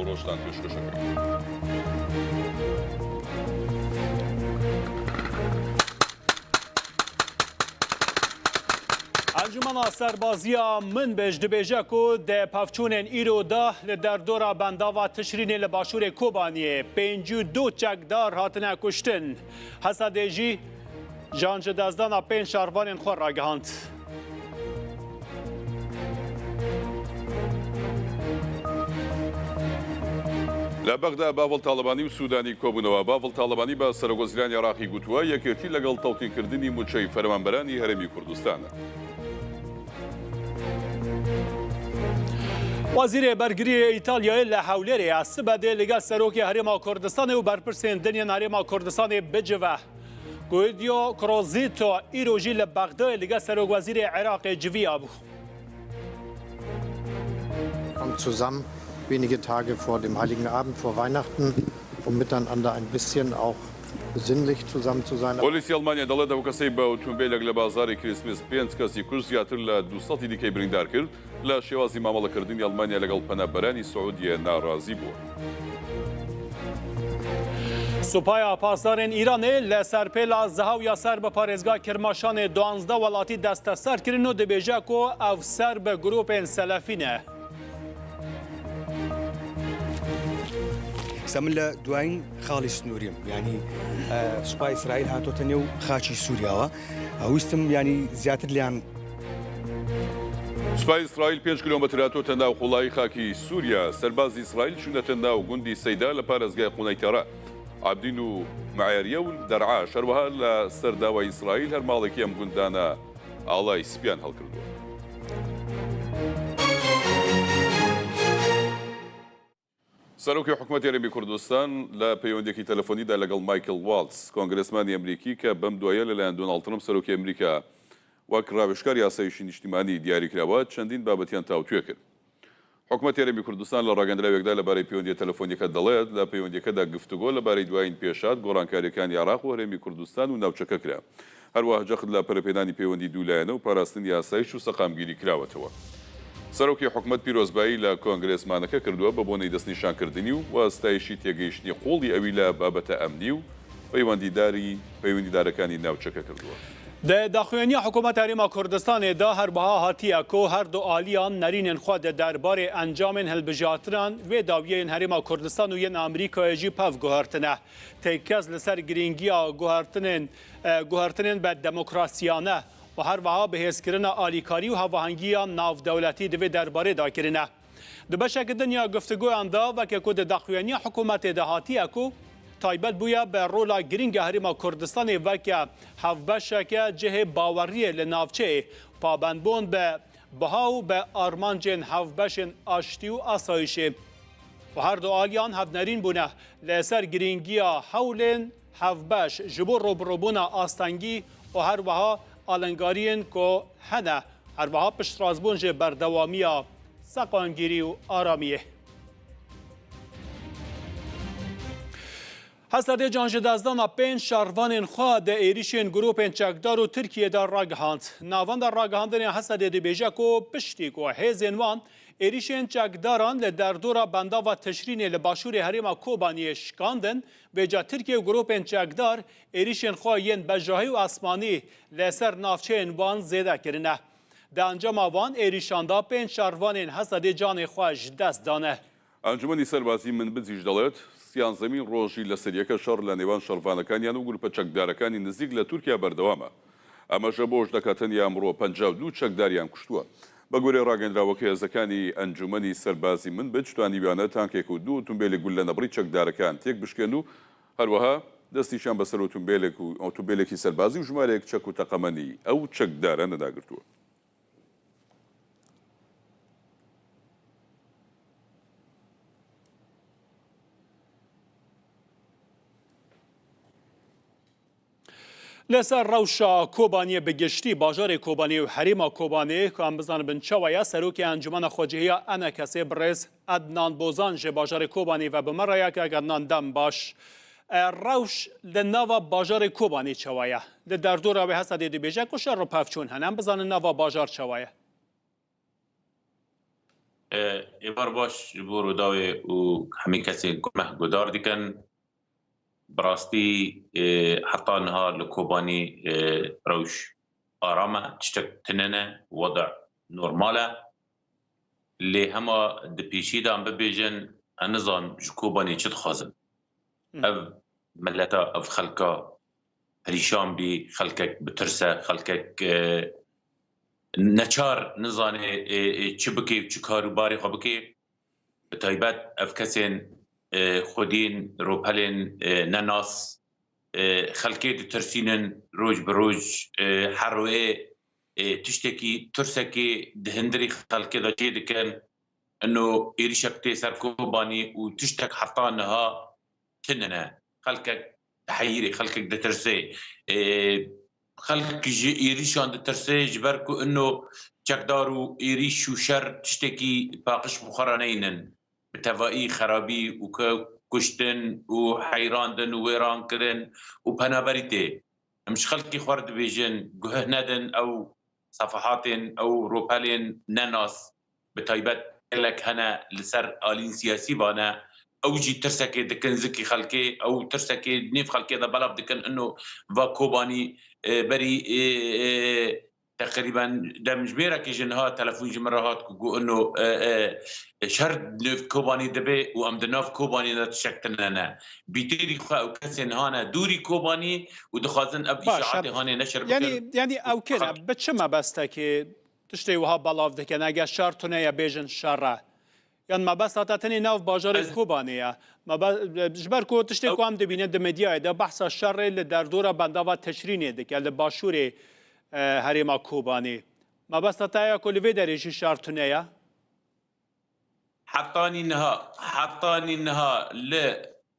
بۆ ڕۆژتان پێشکەشەکە. انجمنا سربازیا من بهش دبیجه کو ده پفچونن ایرو ده لدردورا بنداوا تشرین لباشور کوبانیه 52 چکدار هاتنه کشتن حسادیجی جانج دزدانا 5 شهروان خور را گهاند. لە بەغدا باڤڵ تاڵبانی و سوودانی کۆبوونەوە باڤڵ تاڵبانی بە سەرۆکوەزیرانی عێراقی گوتووە یەکێتی لەگەڵ تەوتیرکردنی موچەی فەرمانبەرانی هەرێمی کوردستانە. وزیر برگری ایتالیا لحولری است بده لگه سروکی هرما کردستان و برپرسین دنیا هرما کردستان بجوه گویدیو کروزیتو ایروجی لبغداد لگه سروک وزیر عراق جوی ابو. Zusammen wenige Tage vor dem Heiligen Abend, vor Weihnachten, um miteinander ein bisschen auch besinnlich zusammen zu sein. پۆلیسی ئەڵمانیا دەڵێت ئەو کەسەی بە ئۆتۆمبیلێک لە بازاری کریسمس 5 کەسی کوژ زیاتر لە 200 دیکەی بریندار کرد لە شێوازی مامەڵەکردنی ئەڵمانیا لەگەڵ پەنابەرانی سعودیە ناڕازی بووە. سوپایا پاسدارên Îranê li serpêla Zihawiya ser bi parêzga Kirmaşanê 12 welatî desteser kirin û dibêje ku ev ser bi grûpên selefî ne. من لە دوایین خاڵی سنووریم ینی سوپای ئیسرائیل هاتۆتە نێو خاچی سووریاوە ئەویستم ینی زیاتر لیان سوپای ئیسرائیل 5 کیلۆمەتر هاتۆتە ناو قوڵایی خاکی سووریا سەربازی ئیسرائیل چوونەتە ناو گوندی سەیدا لە پارێزگای قونەیتەڕە عابدین و معیاریە و دەرعا شەروەها لە سەرداوای ئیسرائیل هەر ماڵێکی ئەم گوندانە ئاڵای سپیان هەڵکردووە. سەرۆکی حکوومەتی هەرێمی کوردستان لە پەیوەندێکی تەلەفۆنیدا لەگەڵ مایکل واڵتس کۆنگرسمانی ئەمریکی کە بەم دوایە لەلایەن دۆناڵد ترەمپ سەرۆکی ئەمریکا وەک ڕاوێژکار یاسایشی نیشتیمانی دیاریکراوە چەندین بابەتیان تاوتوێ کرد. حکوومەتی هەرێمی کوردستان لە ڕاگەندراوێکدا لەبارەی پەیوەندی تەلەفۆنیەکە دەڵێت لە پەیوەندیەکەدا گفتوگۆ لەبارەی دوایین پێشات گۆڕانکاریەکانی عێراق و هەرێمی کوردستان و ناوچەکە کرا. هەروەها جەخت لە پەرەپێدانی پەیوەندی دوولایەنە و پاراستنی یاسایش و سەقامگیری کراوەتەوە. سەرۆکی حکوومەت پیرۆزبایی لە کۆنگرێسمانەکە کردووە بە بۆنەی دەستنیشانکردنی و وەستایشی تێگەیشتنی قوڵی ئەوی لە بابەتە ئەمنی و پەیوەندیدارەکانی ناوچەکە کردووە. داخوێنی حکوومەت هەرێما کوردستانێدا هەروەها هاتیە کۆ هەردوو ئالیان نەرینên xwe de derbarê encamên hilbijartiran vê dawiyên Herêma Kurdistan û yên Amerîkayê jî pev guhertine. Têkez li ser giringiya guhertinên be demokrasiyane و هەروەها بەهێزکردنە ئالیکاری و هەڤاهەنگیان ناودەوڵەتی divê derbarê dakirine. Di beşekî dinya guftugûyan da veke ku di daxuyaniya hikûmetê de hatiye ku taybet bûye be rola giringa Herêma Kurdistanê veke hevbeşeke cihê baweriyê li navçeyê pabendbûn be biha û be armancên hevbeşên aştî û asayişê. Her du aliyan hevnerîn bûne li ser giringiya hewlên hevbeş ji bo robrobûna astengî û herweha alengariyen ko hene herweha piştrazbûn ji berdewamiya seqangirî û aramiyê. Hesedê can ji dezdana 5 şervanên xwe de êrişên grûpên çekdar û Tirkiyeyê ragihand. Navenda ragihandinê Hesedê dibêje ku piştî ku hêzên wan êrişên çekdaran li derdora bendava tişrînê li başûrê Herêma Kobaniyê şikandin, bêca Tirkiye û grûpên çekdar êrişên xwe yên bejahî û esmanî li ser navçeyên wan zêde kirine. Di encama wan êrîşanda 5 şervanên Hesedê canê xwe ji dest dane. ئەنجومەنی سەربازی من بزیش دەڵێت سیانزەمین ڕۆژی لە سەریەکە شەڕ لە نێوان شەڕڤانەکانیان و گروپە چەکدارەکانی نزیک لە تورکیا بەردەوامە. ئەمەشە بۆش دەکاتەنی ئەمڕۆ 52 چەکداریان کوشتووە. بە گوێرەی ڕاگەندراوەکە هێزەکانی ئەنجومەنی سەربازی من بتوانیویانە تانکێک و دوو ئۆتۆمبیلێک گول لە نەبڕی چەکدارەکان تێک بشکێن و هەروەها دەستیشان بەسەر ئۆتۆمبیلێک و ئۆتۆمبیلێکی سەربازی و ژمارەیەک چەک و تەقەمەنی ئەو چەکدارە نەداگرتووە. لەسەر ڕەوشە کۆبانیە بەگشتی باژارێ کۆبانێ و هەرێما کۆبانێ کە ئەم بزانە بن چاوایە سەرۆکی ئەنجومەنە خۆجیهەیە ئەنە کەسێ بڕێز ئەدنان بۆزان ژێ باژارێ کۆبانێ و بمەڕەیەکە گەدنان دەم باش ڕەوش لە ناوە باژارێ کۆبانێ چاوایە لە دەردۆراوێ هەستا دێ دەبێژە کو شەڕ و پەفچۆن هەنە ئەم بزانە ناوە باژار چاوایە. ایبار باش برو داوی و همین کسی گمه گدار دیکن براستی حتی نها لکوبانی روش آرامه تشتک تننه وضع نورماله لی هما دپیشی دام ببیجن النظام جكوباني چد خازن اف ملتا اف خلقا پریشان بی خلقك بترسه خلقك نچار نزانه چه بکی چه کارو باری خو بکی بتایبت اف کسین خودین روپلین نناس خلقی دو ترسینن روج بروج حروه تشتكي ترسكي دهندري خلقي دا چه دكن انه ايريشكتي سركوباني وتشتك حتى انها تننا خلقك تحيري خلقك دا ترسي خلق ايريشان دا ترسي جبركو انه چكدارو ايريش وشر تشتكي باقش بخرانينن بتوائي خرابي وكشتن وحيراندن وويران كرن وبنابريتي مش خلقي خورد بيجن جه ندن او صفحات او روبالين نناس بتايبت لك هنا لسر آلين سياسي بانا او جي ترسكي دكن زكي خلقي او ترسكي نيف خلقي دا بلاف دكن انه فاكوباني بري تقريبا دم جميرة كي جنها تلفون جمرات كو انه شرد نوف كوباني دبي وامدناف كوباني دا تشكتنا بيتيري خا كسن هانا دوري كوباني ودخازن اب اشاعات هاني نشر بكن يعني او كده بتشما بستكي تشتي وها بلاف دكن اگه شرطونه يا بيجن شره يعني ما بس تاتني ناف باجار كوبانيه ما جبركو تشتي كو ام دبينه د ميديا ده بحث الشر اللي در دور بندوا تشرين دك اللي باشوري هريما كوباني ما بس تايا كل في درجه شرطونه حطاني انها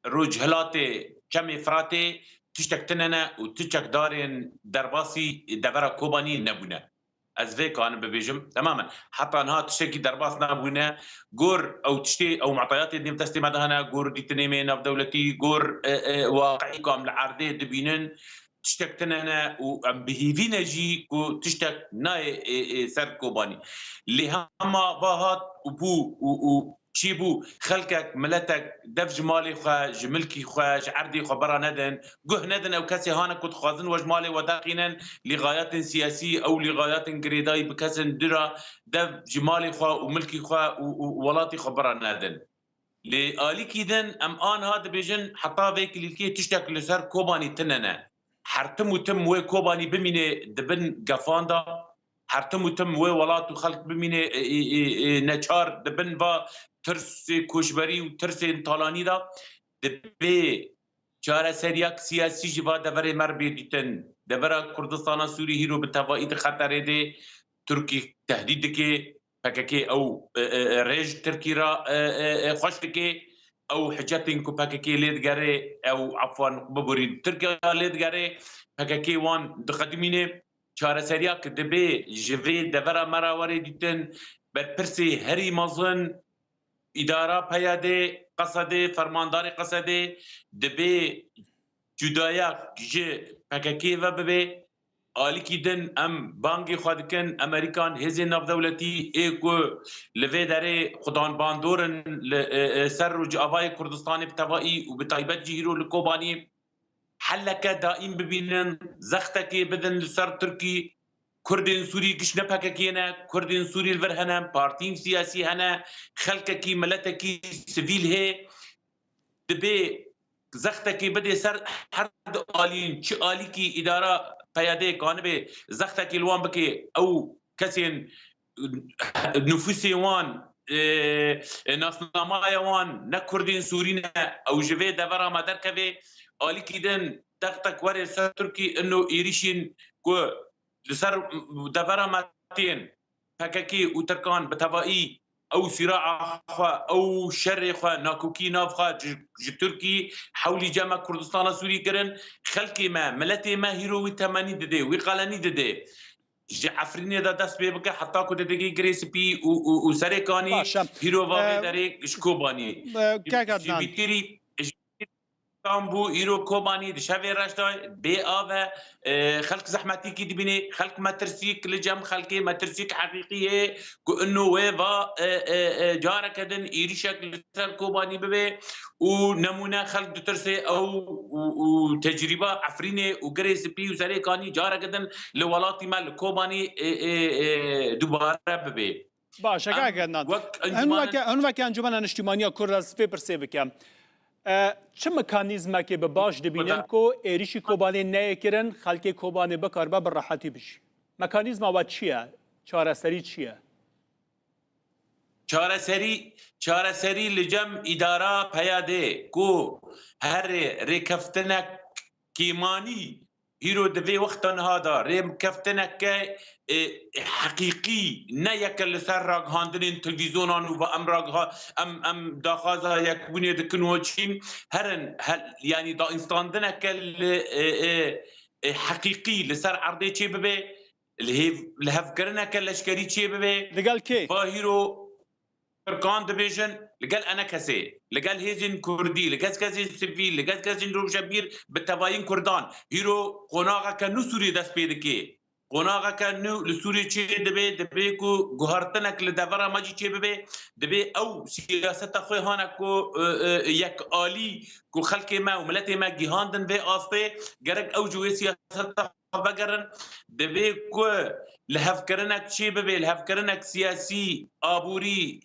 لرجهلاتي كم افراتي تشتكتننا وتشك دارين درباسي دبر كوباني نبونا از في كان ببيجم تماما حتى انها تشتكي درباس نبونا جور او تشتي او معطيات دي تستمع هنا جور دي تنمين في دولتي جور واقعي كام العرضيه دبينن تشتكتنا وبهيفينا جي وتشتك ناي سر كوباني اللي هما باهات وبو شيبو خلقك ملتك دف جمالي خا جملكي خا عردي خبرا ندن جه ندن او كاسي هانا كنت خازن وجمالي وداقينا لغايات سياسية او لغايات قريداي بكاسن درا دف جمالي خا وملكي خا وولاتي خبرا ندن لآليكي دن ام آن هاد بيجن حطا فيك اللي تشتك لسر كوباني تننا حرتم وتم وي كوباني بميني دبن قفاندا حرتم وتم وي ولات وخلق بميني نچار دبن با ترس کوشبری و ترس انطالانی دا دبی چاره سریاک سیاسی جوا دبر مربی دیتن دبر کردستان سوری هیرو به توائید خطره ده ترکی تهدید که پککی او رژ ترکی را خوش که او حجتین کو پککی لیدگره او عفوا ببرید ترکیه لیدگره پککی وان دقدمینه چاره سریاک دبی جوی دبر مراوری دیتن بر پرسی هری مازن اداره پیاده قصده فرماندار قصده دبی جدایا جه پککی و ببی آلیکی دن ام بانگی خود کن امریکان هزی ناف دولتی ایکو لوی داره خدان باندورن سر و جاوای کردستان بتوایی و بطایبت جهیرو لکوبانی حلک دائم ببینن زختکی بدن لسر ترکی كردين سوري كش نبهككينا كردين سوري الفرهنا بارتين سياسي هنا خلقكي ملتكي سيفيل هي دبي زختكي بدي سر حرد آلين چه آليكي إدارة قيادة كانبه زختكي الوان بكي أو كسين نفوسي وان ناسنامايا وان نكردين سورينا أو جوه دورا ما دركبه آليكي دن دختك وري سر تركي إنه إيريشين كو لسر دبرا ماتين فككي وتركان بتوائي او صراع خوا او شر خوا ناكوكي نافخا تركي حولي جامع كردستان سوري كرن خلقي ما ملتي ما هيروي تماني ددي وقالاني ددي عفريني دا دست بيبك حتى كنت دقي جريس بي وسريكاني هيرو واغي داري شكوباني بو ایرو کوبانی دشوی رشتای بی آوه خلق زحمتی کی دبینه خلق مترسیک لجم خلقی مترسیک حقیقیه که انو و جاره کدن ایری شکل سر کوبانی ببه و نمونه خلق دترسه او تجربه عفرینه و گریس پی و سری کانی جاره کدن لولاتی مال کوبانی دوباره ببه باشه کاغدان هن وکی انجمن اجتماعی کرد از پرسه بکم چه مکانیزم که به باش دبینن کو ایریشی کوبانی نیکرن خلک کوبانی بکار با راحتی بش مکانیزم و چیه چاره سری چیه چاره سری لجم اداره پیاده کو هر ریکفتنک کیمانی هیرو دوی وقتن هادا ریم کفتنک حقیقی نه یک لسر راگ هاندن تلویزیونان و ام راگ ها ام داخازها یک بنی دکنو چین هرن یعنی دا انستاندنک حقیقی لسر عرضه چی ببه لهفکرنک لشکری چی ببه لگل کی با هیرو فرقان دبیجن لقال انا كسي لقال هيزن كردي لقال كازين سيفيل لقال كازين روب شبير بالتباين كردان هيرو قناغا كانو سوري دست بيدكي قناغا كانو لسوري چه دبي كو گوهرتنك لدورا ماجي چه ببي دبي او سياسة خوي هانا كو يك آلي كو خلق ما وملت ما جهاندن في آسته گرق او جوه سياسة بگرن دبي كو لهفكرنك شي ببي لهفكرنك سياسي آبوري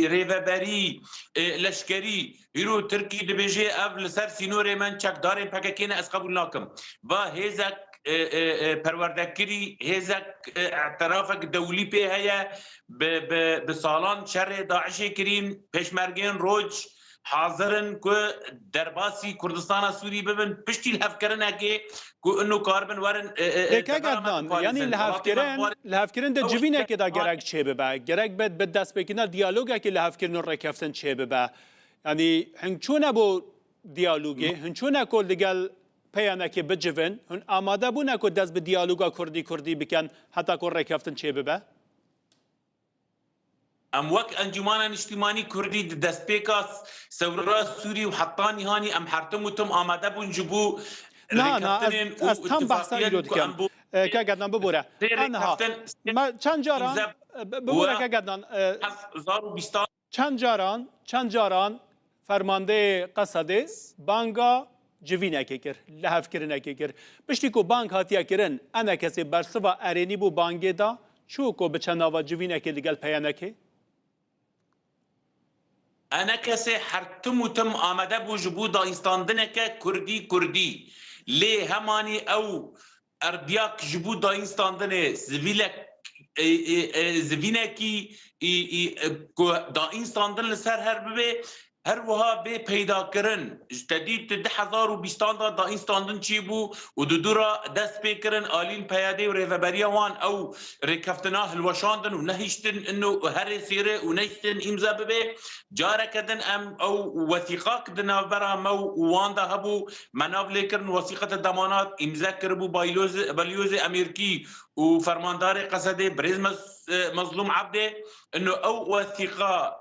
ريفبري لشكري هيرو تركي دبيجي اف لسر سينوري من چك دارين پاكاكين از قبول ناكم و هيزك پروردكري هيزك اعترافك دولي بي هيا بسالان شر داعشي كرين پشمرگين روج حاضرن که درباسی کردستان سوری ببن پشتی الهفکرن که انو کاربن ورن دکاغدان یعنی الهفکرن ده جوینه که دا گرگ چه ببه گرگ بد دست بکنه دیالوگه که الهفکرن رو رکفتن چه ببه یعنی هنچونه بو دیالوگه هنچونه کل دیگل پیانه که بجون هن آماده بونه که دست به دیالوگا کردی بکن حتی که رکفتن چه ببه ام وك انجمان اجتماعي كردي دستبيكاس ثوره سوري وحطاني هاني ام حرتمتم آماده بون جبو از تام بحثا ایرود کم که گدن ببوره آنها چند جاران ببوره که گدن چند جاران فرمانده قصده بانگا جوینه که کر لحف کرنه که کر پشتی که بانگ هاتیه کرن انا کسی برسوا ارینی بو بانگه دا چو که بچناوا جوینه که دیگل پیانه که انا كسي حرتم وتم آمده بو جبو دايستاندنك كردي ليه هماني او اردياك جبو دايستاندن زوينكي دايستاندن لسر هر ببه هر وها به پیدا کرن جدید 2020 دا اینستاندن چی بو و دورا دست بکرن آلین پیاده و ریوبریا وان او ریکفتنا هلوشاندن و نهیشتن انو هر سیره و نهیشتن امضا ببه جاره کدن ام او وثیقه کدن برا مو وان دا هبو مناب لیکرن وثیقه دمانات امضا کربو بالیوز امریکی و فرماندار قصده بريز مظلوم عبده انه او وثيقه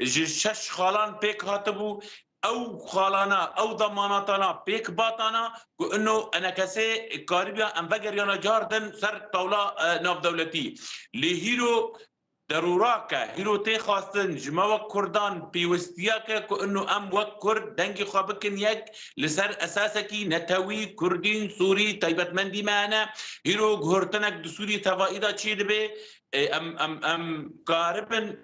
شش خالان بيك هاتبو او خالانا او ضماناتنا بيك باتانا انه انا كسي كاريبيا ام بقريانا جاردن سر طاوله ناف دولتي لهيرو ضرورا که هیرو تی خواستن جمع و کردان پیوستیا که انه ام وک کرد دنگی خواب کن یک لسر اساس کی نتوی کردین سوری تایبتمندی معنا هیرو گهرتنک دو سوری توائیدا چی دبه ام قاربن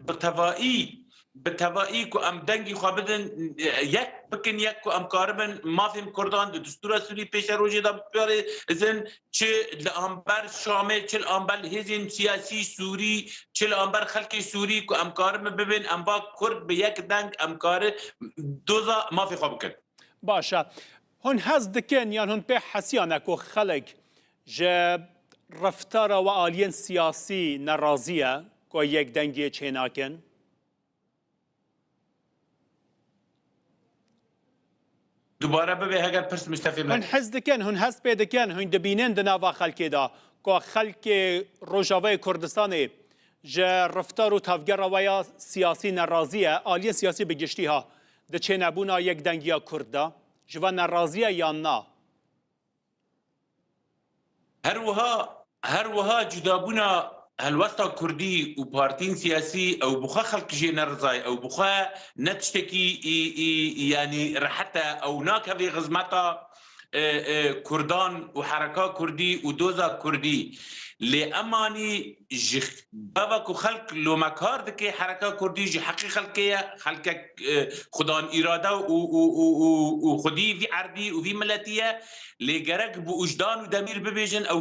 بتوایی که ام دنگی خوابدن یک بکن یک که ام قاربن مافیم کردان دستور سوری پیش روزی دا بیاره ازن چه لامبر شامه چه لامبر هزین سیاسی سوری چه لامبر خلقی سوری که ام قاربن ببین ام با کرد به یک دنگ ام قارب دوزا مافی خواب کن باشه هون هز دکن یان هون به حسیانه که خلق جه رفتار و آلین سیاسی نرازیه که یک دنگی چه ناکن دوباره ببه اگر پرس مستفی من هن حز دکن هن حز پی دکن هن دبینن دناوا خلکی دا که خلک روجاوه کردستانه جه رفتار و تفگر رویا سیاسی نرازیه آلین سیاسی بگشتی ها دچێنەبوونا یەکدەنگیە کووردا ji van nerazîya yan na. هەروەها جودابوونا هەلوەستا کوردی و پارتین سیاسی ئەو بخوا خەڵکیژێ نەڕزای ئەو بخوا نەتشتێکی ینی ڕەحەتە ئەو ناکەوێ غزمەتا کوردان و حرەکا کوردی و دۆزا کوردی لێ ئەمانی بابک و خەڵک لۆمەکار دکێ حرەکا کوردی ژی حەقی خەڵکەیە خەڵکێک خودان ئیرادە و خودی وی عەردی و وی ملەتیە لێ گەرەک بوو وجدان و دەمیر ببێژن ئەو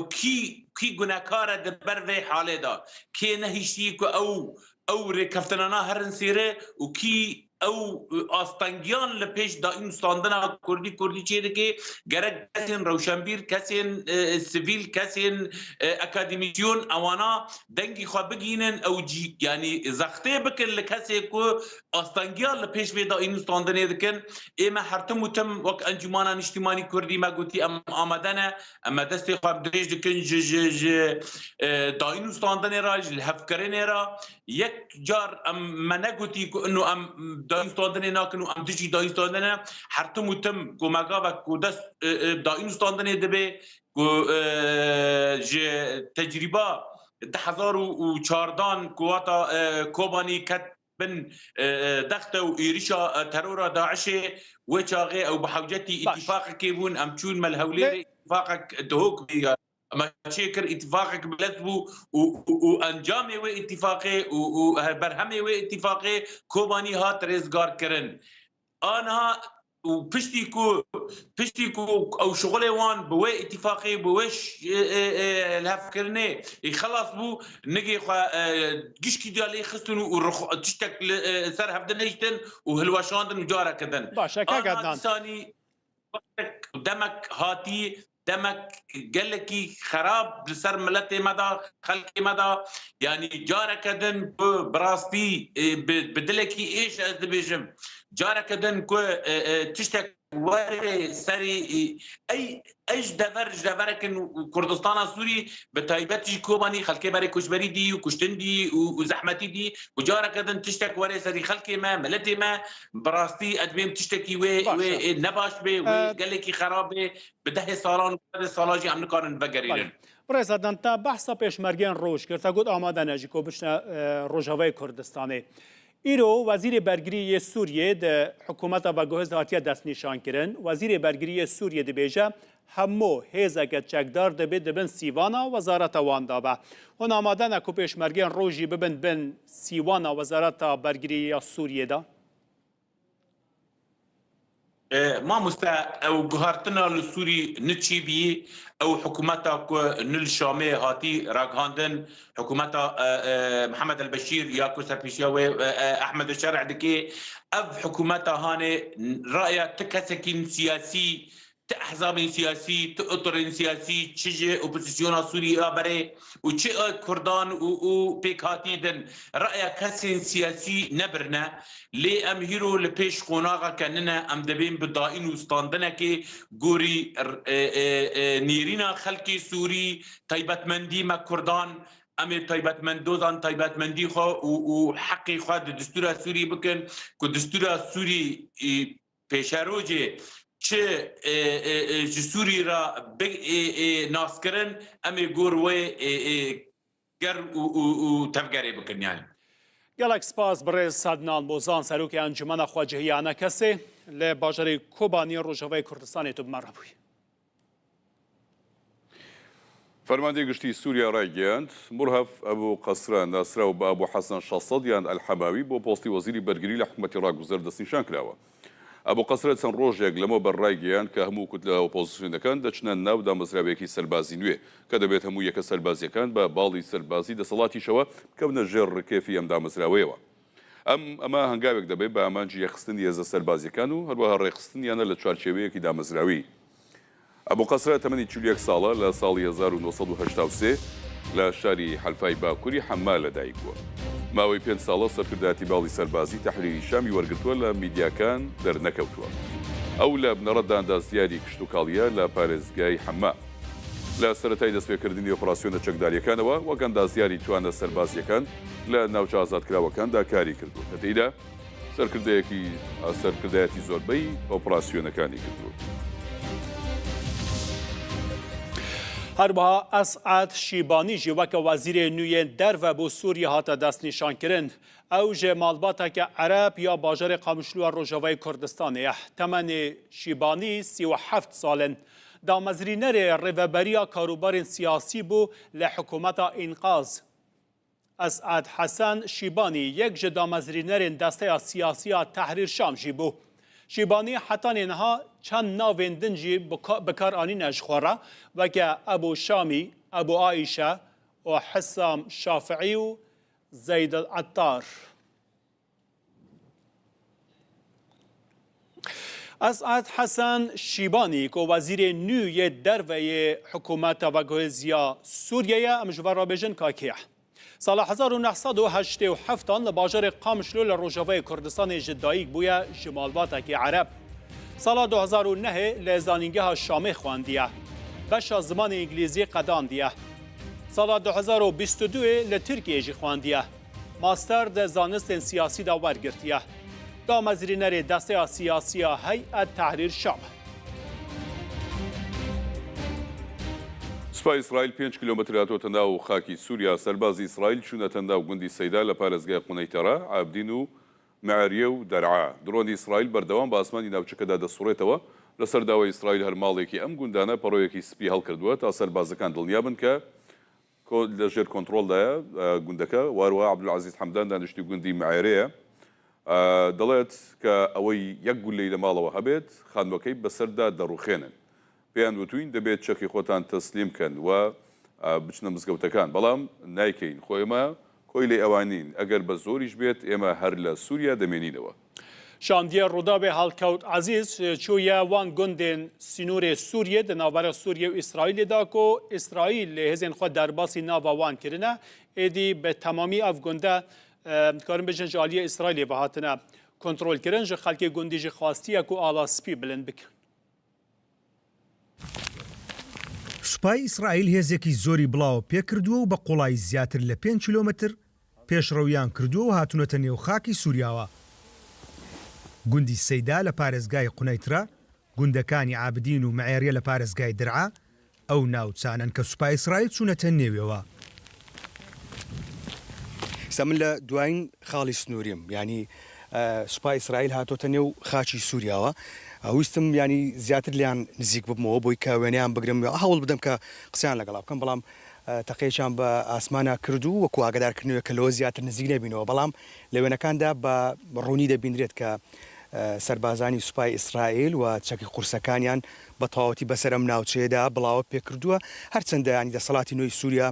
کی گونەکارە دەبەر vê حالێدا کێ نەهیشتی کو ئەو ڕێکەفتنانە هەرن سێرە و کی ئەو ئاستەنگیان لە پێش دائین وستاندنا کوردی چێ دکێ گەرەک کەسێن ڕەوشەنبیر کەسێن سڤیل کەسێن ئەکادمیسیۆن ئەوانە دەنگی خوا بگینن ئەو ینی زەختێ بکن لە کەسێک و ئاستەنگیان لە پێش vê دائین وستاندنێ دکن ئێمە هەرتم وتم وەک ئەنجومانە نیشتیمانی کوردی مەگوتی ئەم ئامادەنە ئەمە دەستی خوا درێژ دکن دائین وستاندنێ را لە هەفکردنێ را یەک جار ئەمە نەگوتی ئەنو ئەم داینستاندنê nakin û em dijî daînstandine hertim û tim ku me gavek ku dest daînstandanê dibe ku ji tecrîba 2014 ku wata Kobanî ket bin dexte û êrişa terora Daişê wê çaxê ew bi hewcetî îtîfaqekê bûn em çûn melhewlêrê îtîfaqek dihok اما شكر اتفاقك بلدبو وانجامي و اتفاقي وبرهمي و اتفاقي كوباني هات رزقار كرن انا وبشتيكو او شغلي وان بوي اتفاقي بوش الهفكرني يخلص بو نجي قشكي ديالي خستن وتشتك سر هفدنيشتن وهلواشاندن وجارة كدن باشا كاقدنان ثاني دمك هاتي دمك قالكي خراب لسر ملتي مدى خلقي مدى يعني جاركدن براستي بدلكي ايش ازدبيجم جاركدن كو تشتك وري سري ايش دفركن كردستان سوري بتايبتي كوباني خلقي بري كشبري دي وكشتن دي وزحمتي دي وجاركدن تشتك وري سري خلقي ما ملتي ما براستي ادميم تشتكي و نباش بي وقالكي خرابي بده سالان سالاجي عم نكارن بقريرن برزادان تا بحثا پێشمەرگەیان ڕۆژ کرد تا گوت ئامادە نەژی کۆ بچنە ڕۆژاوای کوردستانê ئیرۆ وەزیرê bergiriyê Sûriyê di hikûmeta veguhêz hatiye destnîşankirin wezîrê bergiriyê Sûriyê dibêje hemû hêzeke çekdar dibe dibin sîvana wezareta wan da be hûn amade ne ku pêşmergeyên rojî bibin bin sîvana wezareta bergiriya Sûriyê da مامۆستا ئەو گوهارتنا لە سووری نچی بی ئەو حکوومەتا نل شامێ هاتی ڕاگهاندن حکوومەتا محەممەد البەشیر یا کو سەرپیشیا وێ ئەحمەد شەرع دکێ ئەv حکوومەتا هانێ ڕایە ت کەسێکین سیاسی احزاب سياسي اطر سياسي تشجع اوبوزيسيون سوريا بري وتشي كردان وبيكاتيدن راي كاسين سياسي نبرنا لي امهيرو لبيش قوناغا كاننا ام دبين بدائن وستاندنكي غوري نيرينا خلقي سوري تايبت مندي ما كردان امي تايبت مندوزان تايبت مندي خو وحقي خو دستور سوري بكن كو دستور سوري بيشاروجي چه جسوری را ناسکرن امی گور و گر و تفگری بکن یعنی گەلێک سپاس بڕێز سەدنان بۆزان سەرۆکی ئەنجومەنە خواجهیانە کەسێ لە باژەرەی کۆبانی ڕۆژاوای کوردستانی تو بمەڕە بووی فەرماندەی گشتی سووریا ڕایگەیاند مرهەف ئەبوو قەسرە ناسراو بە ئەبوو حەسەن شەسەدیان ئەلحەماوی بۆ پۆستی وەزیری بەرگری لە حکومەتی ڕاگوزەر دەستنیشان کراوە ئەبوو قەسرە چەند ڕۆژێک لەمەوە بەڕایگەیان کە هەموو کوت لە ئۆپۆزیسیۆنەکان دەچنە ناو دامەزراوێکی سەربازی نوێ کە دەبێت هەموو یەکە سەربازیەکان بە باڵی سەربازی دەسەڵاتیشەوە بکەونە ژێر ڕکێفی ئەم دامەزراوەیەوە ئەمە هەنگاوێک دەبێت بە ئامانجی یەخستنی هێزە سەربازیەکان و هەروەها ڕێخستنیانە لە چوارچێوەیەکی دامەزراوی ئەبوو قەسرە تەمەنی 41 ساڵە لە ساڵی 1983 لە شاری حەلفای باکووری حەما لەدایک بووە ماوەی 5 ساڵە سەرکردایەتی باڵی سەربازی تەحریری شامی وەرگرتووە لە میدیاکان دەرنەکەوتووە ئەو لە بنەڕەتدا ئەندازیاری کشت و کاڵیە لە پارێزگای حەما لە سەرەتای دەستپێکردنی ئۆپراسیۆنە چەکداریەکانەوە وەک ئەندازیاری توانە سەربازیەکان لە ناوچە ئازادکراوەکاندا کاری کردو لەتیدا سەرکردایەتی زۆربەی ئۆپراسیۆنەکانی کردووە. هەروەها ئەسعاد شیبانیژی وەکە وەزیرê nûyên derve بۆ Sûriye hate destnîşankirin. Ew ji malbateke Ereb ya bajarê Qamişloya Rojavayê Kurdistanê ye. Temenê Şîbanî 37 sal in. Damezrînerê rêveberiya karûbarên siyasî bû li hikûmeta înqaz. Esad Hesen Şîbanî yek ji damezrînerên desteya siyasiya Tehrîr Şam jî bû. Şîbanî hetanê niha çend navên din jî bi kar anîne ji xwe re weke Ebu Şamî, Ebu Aîşe û Hissam Şafiî û Zeyd el-Attar. Esad Hesen Şîbanî ku wezîrê nû yê derveyê hikûmeta veguhêziya Sûriyeyê em ji ve rabêjin kakê. Sala 1987 li bajarê Qamişlo li Rojavayê Kurdistanê ji dayîk bûye ji malbatekî Ereb. Sala 2009 li zanîngeha Şamê xwendiye. Beşa zimanê îngilîzî qedandiye. Sala 2022 li Tirkiyê jî xwendiye. Master de zanistên siyasî de wergirtiye. Damezrînerê desteya siyasiya Heyet Tehrîr Şam. سوپای ئیسرائیل 5 کیلۆمەتر هاتۆتە ناو خاکی سووریا. سەربازی ئیسرائیل چوونەتە ناو گوندی سەیدا لە پارێزگای قونەیتەرا، عابدین و مەعاریە و دەرعا. درۆنی ئیسرائیل بەردەوام بە ئاسمانی ناوچەکەدا دەسوڕێتەوە. لەسەر داوای ئیسرائیل هەر ماڵێکی ئەم گوندانە پەڕۆیەکی سپی هەڵکردووە تا سەربازەکان دڵنیا بن کە لەژێر کۆنتڕۆڵدایە گوندەکە. واروها عەبدولعەزیز حەمدان دانیشتووی گوندی مەعاریەیە دەڵێت کە ئەوەی یەک گولەی لە ماڵەوە هەبێت خانووەکەی بەسەردا دەڕوخێنن. پێیان وتوین دەبێت چەکی خۆتان تەسلیم بکەن و بچنە مزگەوتەکان، بەڵام نایکەین، خۆ ئێمە کۆی لێ ئەوانین، ئەگەر بە زۆریش بێت ئێمە هەر لە سووریا دەمێنینەوە. Şandiye Rûdabê Halkewt Ezîz çûye wan gundên sînorê Sûriyê di navbera Sûriye û İsraîlê da ku İsraîl lê hêzên xwe derbasî nava wan kirine, êdî bi temamî ev gunde dikarin bêjin ji aliyê İsraîlê ve hatine kontrolkirin, ji xelkê gundî jî xwastiye ku ala spî bilind bikin. سوپای ئیسرائیل هێزێکی زۆری بڵاو پێکردووە و بە قوڵای زیاتر لە 5 کیلۆمەتر پێشڕەویان کردووە و هاتوونەتە نێو خاکی سووریاوە. گوندی سەیدا لە پارێزگای قونەیترا، گوندەکانی عابدین و مەعێریە لە پارێزگای دەرعا ئەو ناوچانن کە سوپای ئیسرائیل چوونەتە نێوێەوە. من لە دوایین خاڵی سنووریم، ینی سوپای ئیسرائیل هاتۆتە نێو خاچی سووریاوە. ویستم ینی زیاتر لیان نزیک ببمەوە بۆی کە وێنەیان بگرم هەوڵ بدەم کە قسەیان لەگەڵا بکەم، بەڵام تەقەیەکیان بە ئاسمانە کردو وەکو ئاگادارکردنەوە کە لەوە زیاتر نزیک نەبینەوە، بەڵام لە وێنەکاندا بە ڕوونی دەبینرێت کە سەربازانی سوپای ئیسرائیل و چەکی قورسەکانیان بە تەواوەتی بەسەر ئەم ناوچەیەدا بڵاوە پێکردووە. هەرچەندە ینی دەسەڵاتی نوێی سووریا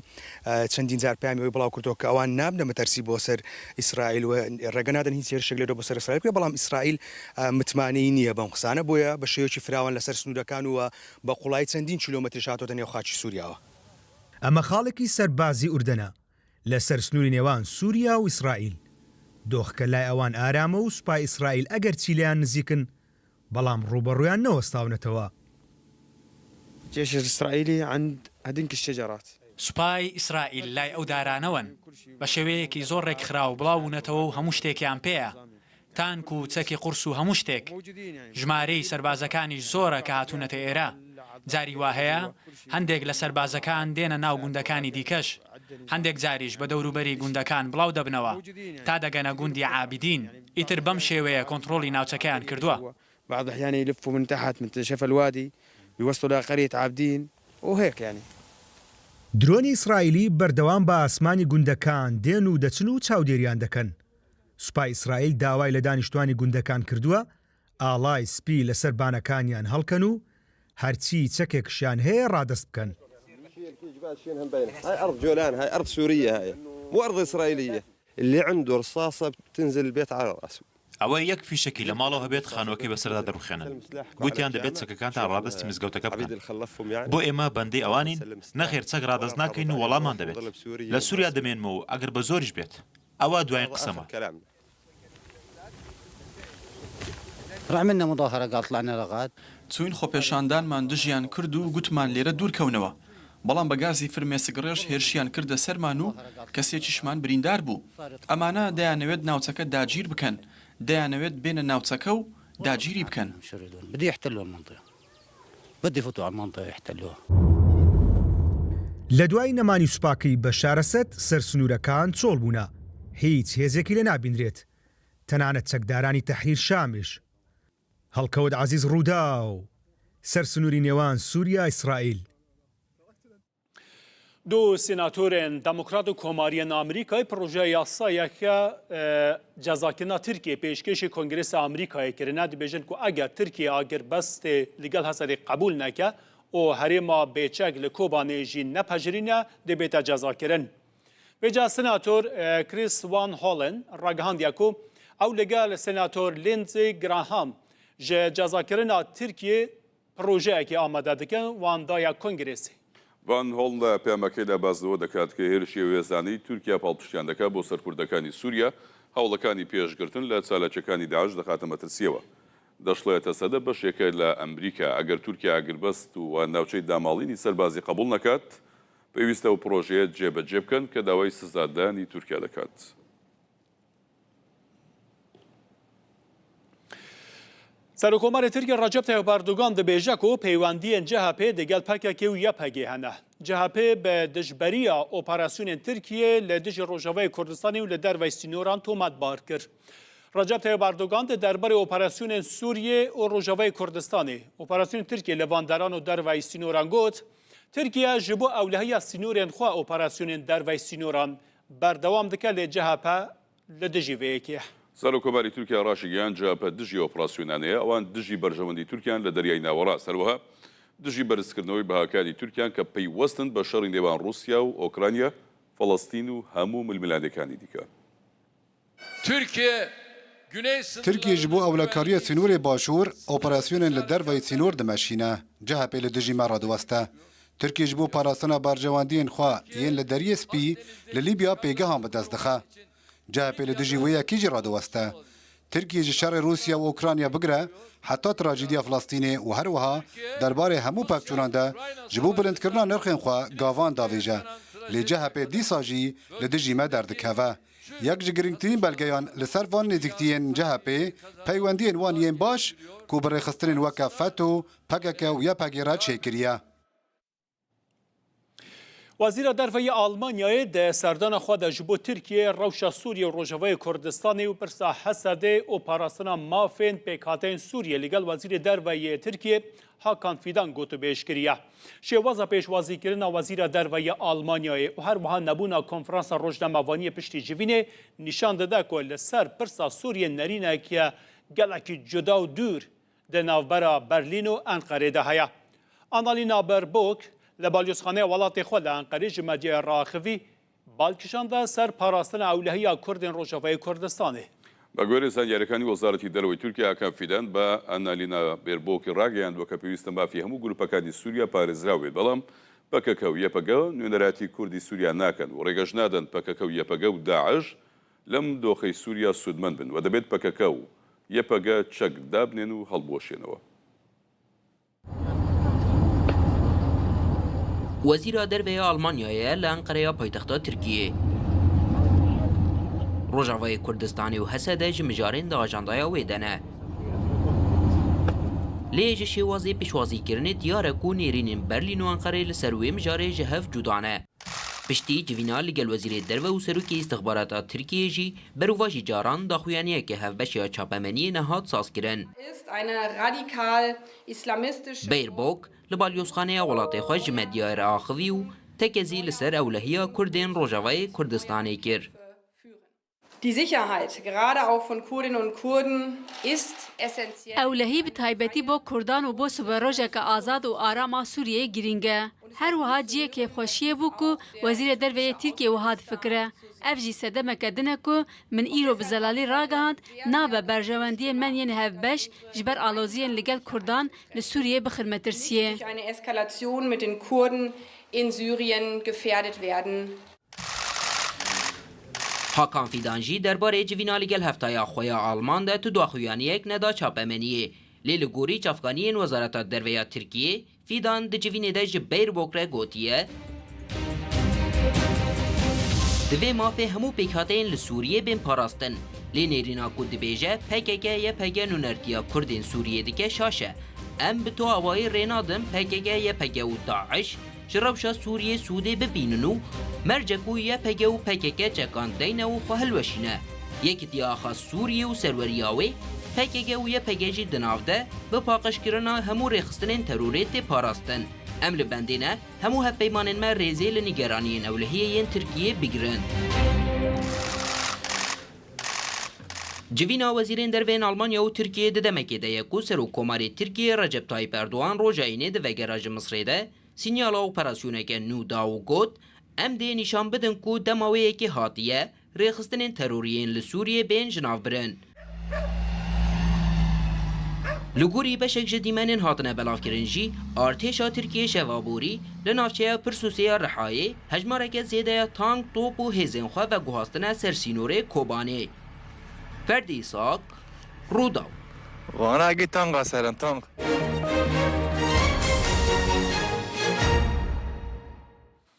چەندین جار پامیەوەی بڵاو کردەوە کە ئەوان نابنە مەتەرسی بۆ سەر ئیسرائیل و ڕێگە نادەن هیچ هێرشێک لێرە بۆ سەر ئیسرائیل بکرێت، بەڵام ئیسرائیل متمانەی نییە بەم قسانە، بۆیە بە شێوەیەکی فراوان لەسەر سنوورەکان و بە قوڵای چەندین کیلۆمەتر هاتۆتە نێو خاکی سووریاوە. ئەمە خاڵێکی سەربازی ئوردەنە لەسەر سنووری نێوان سووریا و ئیسرائیل. دۆخکە لای ئەوان ئارامە و سوپای ئیسرائیل ئەگەر چیلیان نزیکن بەڵام ڕوبەڕویان نەوەستاونەتەوە. الجيش الإسرائيلي عند هدنك الشجرات. سوپای ئیسرائیل لای ئەو دارانەوەن بە شێوەیەکی زۆر ڕێکخراو بڵاوبوونەتەوە و هەموو شتێکیان پێیە، تانک و چەکی قورس و هەموو شتێک. ژمارەی سەربازەکانی زۆرە کە هاتوونەتە ئێرە. جاری وا هەیە هەندێک لە سەربازەکان دێنە ناو گوندەکانی دیکەش، هەندێک جاریش بە دەوروبەری گوندەکان بڵاو دەبنەوە تا دەگەنە گوندی عابدین. ئیتر بەم شێوەیە کۆنتڕۆڵی ناوچەکەیان کردووە. بعض الأحيان يلفوا من تحت من شف الوادي يوصلوا لقرية عابدين وهيك يعني. درۆنی ئیسرائیلی بەردەوام بە ئاسمانی گوندەکان دێن و دەچن و چاودێریان دەکەن. سوپای ئیسرائیل داوای لە دانیشتوانی گوندەکان کردووە ئاڵای سپی لەسەر بانەکانیان هەڵکەن و هەرچی چەکێکشیان هەیە ڕادەست بکەن. هاي أرض جولان، هاي أرض سورية، هاي مو أرض إسرائيلية. اللي عنده رصاصة بتنزل البيت على رأسه. ئەوە یەک فیشێکی لە ماڵەوە هەبێت خانووەکەی بەسەردا دەڕوخێنن. گوتیان دەبێت چەکەکانتان ڕادستی مزگەوتەکە بکەن. بۆ ئێمە بەندەی ئەوانین نەخێر چەک ڕادەست ناکەین و وەڵامان دەبێت. لە سووریا دەمێنمەوە و ئەگەر بە زۆریش بێت ئەوە دوایین قسەمە. عملنا مظاهرة قال طلعنا لغات. چوین خۆپێشاندانمان دژیان کرد و گوتمان لێرە دوورکەونەوە، بەڵام بە گازی فرمێسک هێرشیان کردە سەرمان و کەسێکیشمان بریندار بوو. ئەمانە دەیانەوێت ناوچەکە داگیر بکەن. دەیانەوێت بێنە ناوچەکە و داگیری بکەن. بدي يحتلوا المنطقة بدي يفوتوا على المنطقة يحتلوها. لە دوای نەمانی سوپاکەی بە شارەسەت سەرسنوورەکان چۆڵ بوونە هیچ هێزێکی لە نابینرێت تەنانەت چەکدارانی تەحریر شامیش هەڵکەوت عەزیز ڕوودا و سەرسنووری نێوان سووریا ئیسرائیل. دو سناتورên Demokrat û Komariyên Amerîkayê proje yasayeke cezakirina Tirkiye pêşkêşê Kongresa Amerîkayê kirine dibêjin ku eger Tirkiye agirbestê li gel Hesedê qebûl neke û herêma bêçek li Kobanê jî nepejirîne dibête cezakirin. Vêca senator Chris Van Hollen ragihandiye ku ew li gel senator Lindsey Graham ji cezakirina Tirkiye projeyekê amade dikin wan daya Kongresê. Van Hol لە پامەکەیدا بازەوە دەکات کە هێرشی وێزانەی تورکیا پاڵپشتیان دەکات بۆ سەرکوردەکانی سووریا هەوڵەکانی پێشگرتن لە چالاکیەکانی داعش دەخاتە مەترسیەوە. دەشڵێتە سەدە بەشێکە لە ئەمریکا ئەگەر تورکیا ئەگربەست و ناوچەی داماڵینی سەربازی قبول نەکات پێویستە و پرۆژەیە جێبەجێ بکەن کە داوای سزادانی تورکیا دەکات. Serokkomarê Tirkiye Recep Tayyip Erdogan dibêje ku peywendiyên CHP digel PKK û YPG hene. CHP bi dijberiya operasyonên Tirkiye li dijî Rojavayê Kurdistanê û li derveyê sînoran tometbar kir. Recep Tayyip Erdogan di derbarê operasyonên Sûriye û Rojavayê Kurdistanê operasyonên Tirkiye li vanderan û derveyê sînoran got, Tirkiye ji bo ewlehiya sînorên xwe operasyonên derveyê sînoran berdewam dike lê CHP li dijî vê yekê. سەرۆکۆماری تورکیا ڕاشیگەیان جاپە دژی ئۆپراسیۆنانەیە ئەوان دژی بەرژەوەندی تورکیان لە دەریای ناوەڕا سەروەها دژی بەرزکردنەوەی بەهاکانی تورکیان کە پەیوەستن بە شەڕی نێوان رووسیا و ئۆکرانیا فەڵەستین و هەموو ململانەکانی دیکە. ترکیه ji bo ewlekariya sînorê başûr operasyonên li derveyê sînor dimeşîne CHP li dijî me radiweste. Tirkiye ji bo parastina bercewendiyên xwe yên li deriyê spî li Lîbya pêgehan bi dest dixe. CHP li dijî wê yekî jî radiweste. Tirkiye ji şerê Rûsya û Ukrayna bigire heta trajediya Filastînê û her wiha derbarê hemû pevçûnan de ji bo bilindkirina nirxên xwe gavan davêje. Lê CHP dîsa jî li dijî me derdikeve. Yek ji girîngtirîn belgeyan li ser van nêzîktiyên CHP peywendiyên wan yên baş ku bi rêxistinên weke FETÖ, PKK û YPG re çêkiriye. Wazîra Derveyê Almanyayê de serdana xwe de ji bo Tirkiye, Rewşa Sûriye û Rojavayê Kurdistanê û pirsa Hesedê operasyona mafên pêkhateyên Sûriye li gel Wezîrê Derveyê Tirkiye Hakan Fidan gotûbêj kiriye. Şêwaza pêşwazîkirina Wezîra Derveyê Almanyayê û her wiha nebûna konferansa rojnamevaniyê piştî civînê nîşan dide ku li ser pirsa Sûriye nêrîneke gelekî cuda û dûr di navbera Berlîn û Enqerê de heye. Analîna Berbok li balyozxaneya welatê xwe li Enqerê ji medyaya raxivî balkişanda ser parastina ewlehiya Kurdên Rojavayê Kurdistanê. بەگوێرە زانیاریەکانی وەزارەتی دەرەوەی تورکیا ئاکام فیدان بە ئەنالینا بێربۆکی ڕاگەیاندووە کە پێویستە مافی هەموو گروپەکانی سووریا پارێزراوێت بەڵام پەکەکە و یەپەگە نوێنەراتی کوردی سووریا ناکەن و ڕێگەش نادەن پەکەکە و یەپەگە و داعش لەم دۆخەی سووریا سوودمەند بن و دەبێت پەکەکە و یەپەگە چەک دابنێن و هەڵبۆشێنەوە. وەزیرە دەربەیە ئەڵمانیایە لە ئەنقەرەیە پایتەختە تورکیە. ڕۆژاوای کوردستانی و هەسەدە ji mijarên di ajandaya wê de ne. Lê ji şêwazê pêşwazîkirinê diyar e ku nêrînên Berlîn û Enqerê li ser wê mijarê ji hev cuda ne. Piştî civîna li gel Wezîrê Derve û Serokê İstixbarata Tirkiye jî berûva jî caran daxuyaniyeke hevbeşiya çapemeniyê nehat sazkirin. Berbok li balyozxaneya welatê xwe ji medyaya re axivî û tekezî li ser ewlehiya Kurdên Rojavayê Kurdistanê kir. Die Sicherheit, gerade auch von Kurdinnen und Kurden, ist essentiell. Ewlehî bi taybetî bo Kurdan û bo siberojeka azad û arama Sûriyeyê giring e. Her wiha ciyê kêfxweşiyê bû ku Wezîrê Derveyê Tirkiye wiha difikire. Ev jî sedemeke din e ku min îro bi zelalî ragihand nabe berjewendiyên men yên hevbeş ji ber aloziyên li gel Kurdan li Sûriyê bixirmetirsiyê. Eine Eskalation mit den Kurden in Syrien gefährdet werden. Hakan Fidan jî derbarê civîna li gel heftaya xwe ya Alman de tu daxuyaniyek neda çapemeniyê. Lê li gorî çavkaniyên Wezareta Derveya Tirkiye, Fidan di civînê de ji Berbok re gotiye di vê mafê hemû pêkhateyên li Sûriyê bên parastin. لی نێرینا کو dibêje PKK yê pege nûnertiya Kurdên Sûriyê dike şaş e. Em bi to awayî rênadin PKK yê pege û Daeş ji rewşa Sûriyê Sûdê bibînin û mercek û yê pege û PKK çekan deyne û xwe hilweşîne. Yekîtiya xas Sûriyê û serweriya wê PKK û yê pege jî di nav de bi paqeşkirina hemû rêxistinên terorê tê parastin. Em li bendê ne hemû hevpeymanên me rêzê li nîgeraniyên ewlehiyê yên Tirkiyê bigirin. Civîna wezîrên derveyên Almanya û Tirkiye di demekê de ye ku Serokkomarê Tirkiye Recep Tayyip Erdoğan roja înê di vegera ji Misrê de sinyala operasyoneke nû da û got em dê nîşan bidin ku dema wê yekê hatiye rêxistinên teroriyên li Sûriyê bên ji nav birin. Li gorî beşek ji dîmenên hatine belavkirin jî artêşa Tirkiye şevaborî li navçeya Pirsûsêya Rihayê hejmareke zêde ya tank, top û hêzên xwe veguhastine ser sînorê Kobanê. Ferdi İshak, Rûdaw. Wana gî tanga serin tang.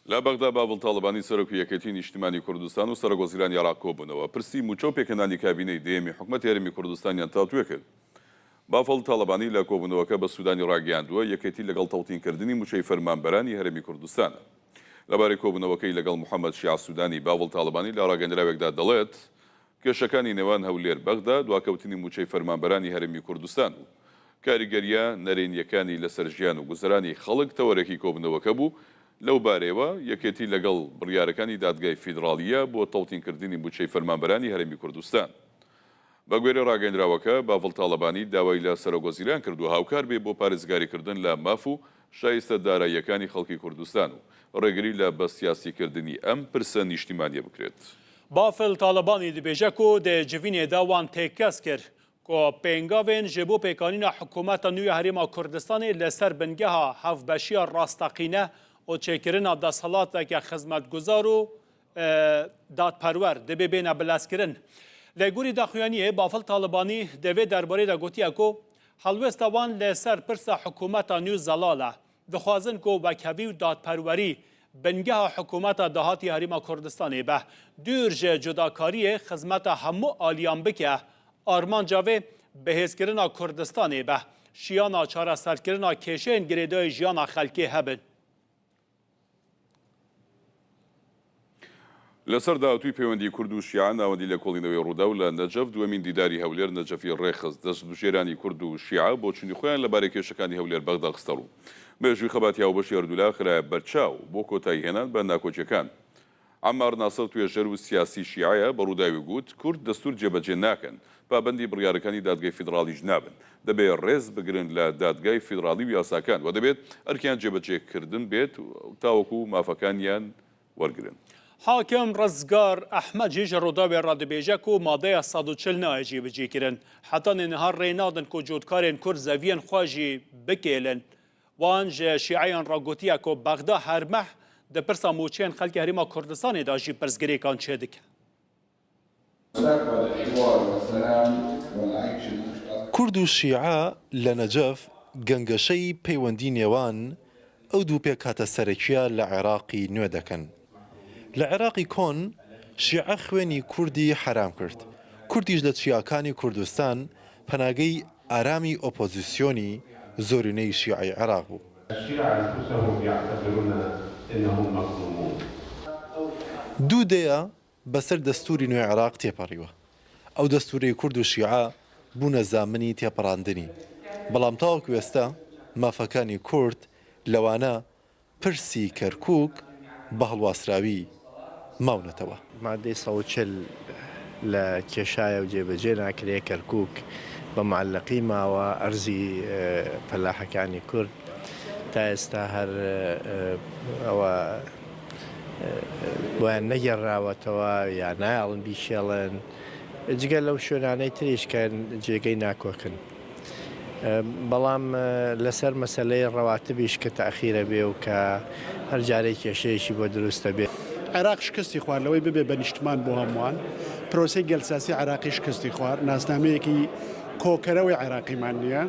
لە بەغدا باڵ تاڵبانی سەرۆکی یەکێتی نیشتیمانی کوردستان و سەرۆکوەزیرانی عێراق کۆبوونەوە پرسی موچە و پێکەنانی کابینەی دێمی حکومەت یاریمی کوردستانیان تاتوێ کرد. بافڵ تاڵبانی لە کۆبوونەوەکە بە سوودانی ڕاگەیاندووە یەکێتی لەگەڵ تەڵتینکردنی موچەی فەرمانبەرانی هەرێمی کوردستانە. لەبارەی کۆبوونەوەکەی لەگەڵ محەممەد شیع سوودانی باڵ تاڵبانی لە ڕاگەندراوێکدا دەڵێت کێشەکانی نێوان هەولێر بەغدا دواکەوتنی موچەی فەرمانبەرانی هەرێمی کوردستان و کاریگەریە نەرێنیەکانی لەسەر ژیان و گوزەرانی خەڵک تەوەرەکی کۆبوونەوەکە بوو. لەو بارەوە یەکێتی لەگەڵ بڕیارەکانی دادگای فیدرالیە بۆ تەڵتینکردنی موچەی فەرمانبەرانی هەرێمی کوردستان. بە گوێرە ڕاگەیەندراوەکە باڤڵ تاڵەبانی داوای لە سەرۆکوەزیران کرد و هاوکار بێ بۆ پارێزگاریکردن لە ماف و شایستە داراییەکانی خەڵکی کوردستان و ڕێگری لە بە سیاسیکردنی ئەم پرسە نیشتیمانیە بکرێت. بافل تاڵبانی dibêje ku di civînê da wan têkes kir ku pêngavên ji bo pêkanîna hikûmeta nû ya Herêma Kurdistanê li ser bingeha hevbeşiya rastaqîne û çêkirina desthilateke xizmetguzar û dadperwer dibe bêne bilezkirin. Lê gorî daxuyaniyê bafil Talibanî devê derbarê de gotiye ku helwesta wan li ser pirsa hikûmeta nû zelal e. Dixwazin ku vekhevî û dadperwerî bingeha hikûmeta dahatî Herêma Kurdistanê be. Dûr ji cudakariyê xizmeta hemû aliyan bike armanca vê bihêzkirina Kurdistanê be. Şiyana çareserkirina kêşeyên girêdayê jiyana xelkê hebin. لەسەر داهاتووی پەیوەندی کورد و شیعە ناوەندی لە کۆڵینەوەی ڕوودا و لە نەجەف دووەمین دیداری هەولێر نەجەفی ڕێخست دەستبژێرانی کورد و شیعە بۆ چنی خۆیان لەبارەی کێشەکانی هەولێر بەغدا خستەڕوو. مێژووی خەباتی هاوبەشی هەردوولا خرایە بەرچاو بۆ کۆتایی هێنان بە ناکۆچیەکان. عەمار ناسر توێژەر و سیاسی شیعەیە بە ڕووداوی گوت کورد دەستور جێبەجێ ناکەن پابەندی بڕیارەکانی دادگای فیدرالیش نابن. دەبێت ڕێز بگرن لە دادگای فیدرالی و یاساکان و دەبێت ئەرکیان جێبەجێکردن بێت تاوەکو مافەکانیان وەرگرن. حاکم ڕزگار ئەحمەد جی ji ڕووداوێ radibêje ku madeya 140 nayê jî bicêkirin. Hetanê nihar rênadin ku cotkarên Kurd zeviyên xwe jî bikêlin. Wan ji şîeyên ragotiye ku Bexda her meh di pirsa moçeyên xelkê Herêma Kurdistanê da jî pirsgirêkan çê dike. کورد و شیعە لە نەجەف گەنگەشەی پەیوەندی نێوان ئەو دوو پێک هاتە سەرەکیە لە عێراقی نوێ دەکەن. لە عێراقی کۆن شیعە خوێنی کوردی حرام کرد. کوردیش لە چیاکانی کوردستان پەناگەی ئارامی ئۆپۆزیسیۆنی زۆرینەی شیعی عێراق بوو. دوو دەیە بەسەر دەستوری نوێ عێراق تێپەڕیوە. ئەو دەستوری کورد و شیعە بوونە زامنی تێپەڕاندنی. بەڵام تاوەکو ئێستا مافەکانی کورد لەوانە پرسی کەرکووک بە هەڵواسراوی ماونەتەوە. مادەی 140 لە کێشایە و جێبەجێ ناکرێ کەرکووک بە معلقی ماوە ئەرزی فەلاحەکانی کورد تا ئێستا هەر ئەوە ویان نەگەڕاوەتەوە یا نایڵن بیشێڵن جگە لەو شوێنانەی تریشکەن جێگەی ناکۆکن. بەڵام لەسەر مەسەلەی ڕەواتبیش کە تاخیرە بێ و کە هەر جارێک کێشەیەکی بۆ دروستە بێ. عێراق شکستی خواردنەوەی ببێ بە نیشتمان بۆ هەمووان پرۆسی گەلساسی عێراقی شکستی خوارد ناسنامەیەکی کۆکەرەوەی عێراقیمان نییە.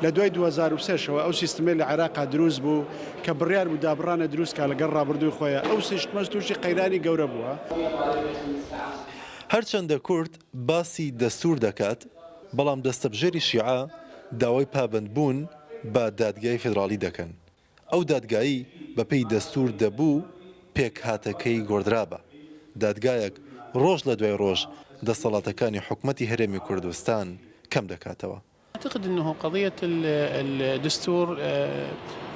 لە دوای 2003ەوە ئەو سیستمە لە عێراقا دروست بوو کە بڕیار بوو دابڕانە دروست کا لەگەڵ ڕابردووی خۆیە ئەو سیستمەش تووشی قەیرانی گەورە بووە. هەرچەندە کورد باسی دەستور دەکات بەڵام دەستەبژێری شیعە داوای پابندبوون بە دادگای فێدراڵی دەکەن. ئەو دادگایی بەپێی دەستور دەبوو پێک هاتەکەی گۆدرابە. دادگایەک ڕۆژ لە دوای ڕۆژ دەسەڵاتەکانی حکومەتی هەرێمی کوردستان کەم دەکاتەوە. أعتقد أنه قضية الدستور